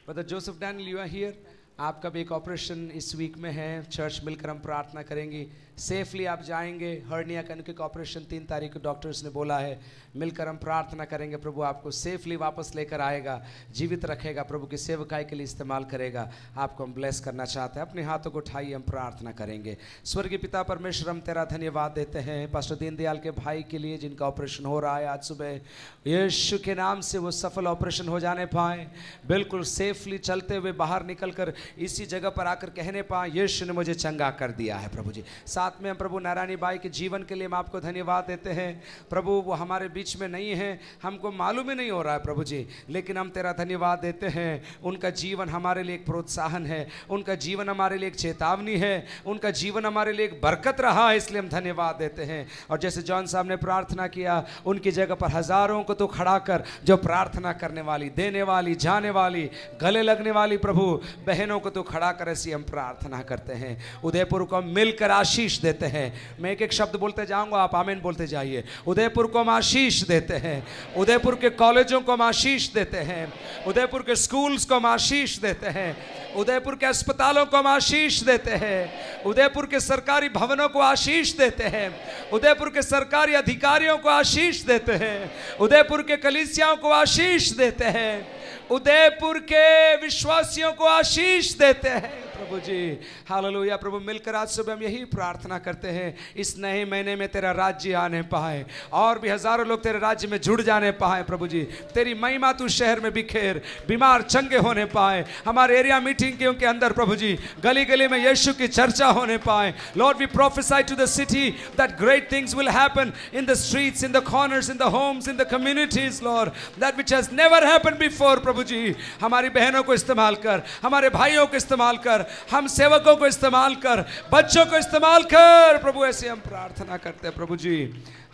Brother Joseph Daniel, you are here. आपका भी एक ऑपरेशन इस वीक में है, चर्च मिलकर हम प्रार्थना करेंगे, सेफली आप जाएंगे। हर्निया का इनके ऑपरेशन 3 तारीख को डॉक्टर्स ने बोला है, मिलकर हम प्रार्थना करेंगे। प्रभु आपको सेफली वापस लेकर आएगा, जीवित रखेगा, प्रभु की सेवकाई के लिए इस्तेमाल करेगा। आपको हम ब्लेस करना चाहते हैं। अपने हाथों को उठाइए, हम प्रार्थना करेंगे। स्वर्गीय पिता परमेश्वर, हम तेरा धन्यवाद देते हैं पास्टर दीनदयाल के भाई के लिए जिनका ऑपरेशन हो रहा है। आज सुबह यीशु के नाम से वो सफल ऑपरेशन हो जाने पाए, बिल्कुल सेफली चलते हुए बाहर निकल कर इसी जगह पर आकर कहने पाए, यीशु ने मुझे चंगा कर दिया है। प्रभु जी, साथ में हम प्रभु नारायणी बाई के जीवन के लिए हम आपको धन्यवाद देते हैं। प्रभु वो हमारे बीच में नहीं है, हमको मालूम ही नहीं हो रहा है प्रभु जी, लेकिन हम तेरा धन्यवाद देते हैं। उनका जीवन हमारे लिए एक प्रोत्साहन है, उनका जीवन हमारे लिए एक चेतावनी है, उनका जीवन हमारे लिए एक बरकत रहा है, इसलिए हम धन्यवाद देते हैं। और जैसे जॉन साहब ने प्रार्थना किया, उनकी जगह पर हजारों को तो खड़ा कर, जो प्रार्थना करने वाली, देने वाली, जाने वाली, गले लगने वाली प्रभु बहनों को तो खड़ा कर, ऐसी हम प्रार्थना करते हैं। उदयपुर को मिलकर आशीष देते हैं। मैं एक एक शब्द बोलते जाऊंगा, आप आमीन बोलते जाइए। उदयपुर को हम आशीष देते हैं, उदयपुर के कॉलेजों को हम आशीष देते हैं, उदयपुर के स्कूल्स को हम आशीष देते हैं, उदयपुर के अस्पतालों को हम आशीष देते हैं, उदयपुर के सरकारी भवनों को आशीष देते हैं, उदयपुर के सरकारी अधिकारियों को आशीष देते हैं, उदयपुर के कलीसियाओं को आशीष देते हैं, उदयपुर के विश्वासियों को आशीष देते हैं। प्रभु जी, हालेलुया। प्रभु मिलकर आज सुबह हम यही प्रार्थना करते हैं, इस नए महीने में तेरा राज्य आने पाए और भी हजारों लोग तेरे राज्य में जुड़ जाने पाए। प्रभु जी, तेरी महिमा तू शहर में बिखेर, बीमार चंगे होने पाए, हमारे एरिया मीटिंग के अंदर प्रभु जी गली गली में यीशु की चर्चा होने पाए। Lord, we prophesy to the city that great things will happen in the streets, in the corners, in the homes, in the communities, Lord, that which has never happened before. प्रभु जी, हमारी बहनों को इस्तेमाल कर, हमारे भाइयों को इस्तेमाल कर, हम सेवकों को इस्तेमाल कर, बच्चों को इस्तेमाल कर। प्रभु ऐसे हम प्रार्थना करते हैं। प्रभु जी,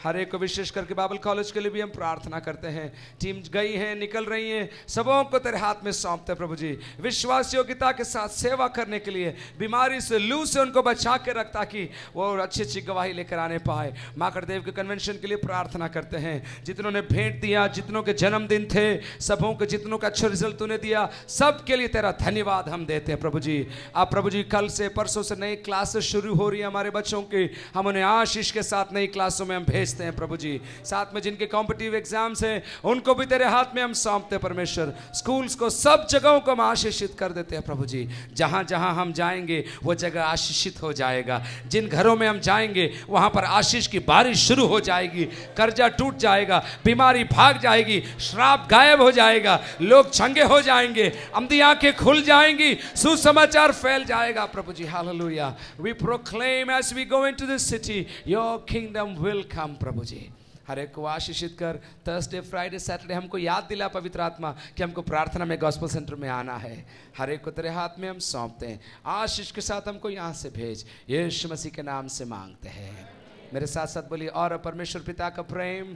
हर एक को विशेष करके बाइबल कॉलेज के लिए भी हम प्रार्थना करते हैं। टीम गई है, निकल रही हैं, सबों को तेरे हाथ में सौंपते प्रभु जी। विश्वास योग्यता के साथ सेवा करने के लिए, बीमारी से, लू से उनको बचा के रख, ताकि वो अच्छी अच्छी गवाही लेकर आने पाए। माकड़देव के कन्वेंशन के लिए प्रार्थना करते हैं। जितनों ने भेंट दिया, जितनों के जन्मदिन थे, सबों के जितनों का अच्छा रिजल्ट तूने दिया, सबके लिए तेरा धन्यवाद हम देते हैं प्रभु जी। आप प्रभु जी कल से, परसों से नई क्लासेस शुरू हो रही है हमारे बच्चों की, हम उन्हें आशीष के साथ नई क्लासों में हम भेजते हैं प्रभु जी। साथ में जिनके कॉम्पिटिटिव एग्जाम्स हैं उनको भी तेरे हाथ में हम सौंपते हैं परमेश्वर। स्कूल्स को, सब जगहों को हम आशीषित कर देते हैं प्रभु जी। जहां जहां हम जाएंगे वो जगह आशीषित हो जाएगा। जिन घरों में हम जाएंगे वहां पर आशीष की बारिश शुरू हो जाएगी। कर्जा टूट जाएगा, बीमारी भाग जाएगी, श्राप गायब हो जाएगा, लोग चंगे हो जाएंगे, अंधी आंखें खुल जाएंगी, सुसमाचार फैल जाएगा प्रभु जी। हालेलुया। We proclaim as we go into this city, your kingdom will come प्रभु जी। हर एक को आशीषित कर। थर्सडे, फ्राइडे, सैटरडे हमको याद दिला पवित्र आत्मा कि हमको प्रार्थना में, गॉस्पेल सेंटर में आना है। हर एक को तेरे हाथ में हम सौंपते हैं। आशीष के साथ हमको यहाँ से भेज, यीशु मसीह के नाम से मांगते हैं। मेरे साथ साथ बोलिए, और परमेश्वर पिता का प्रेम,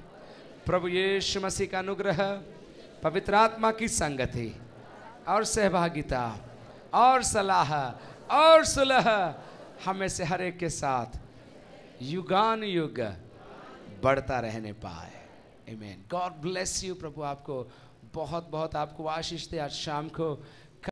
प्रभु यीशु मसीह का अनुग्रह, पवित्र आत्मा की संगति और सहभागिता और सलाह और सुलह हमें से हर एक के साथ युगान युग बढ़ता रहने पाए। आमीन। God bless you. प्रभु आपको बहुत बहुत आपको आशीष दे। आज शाम को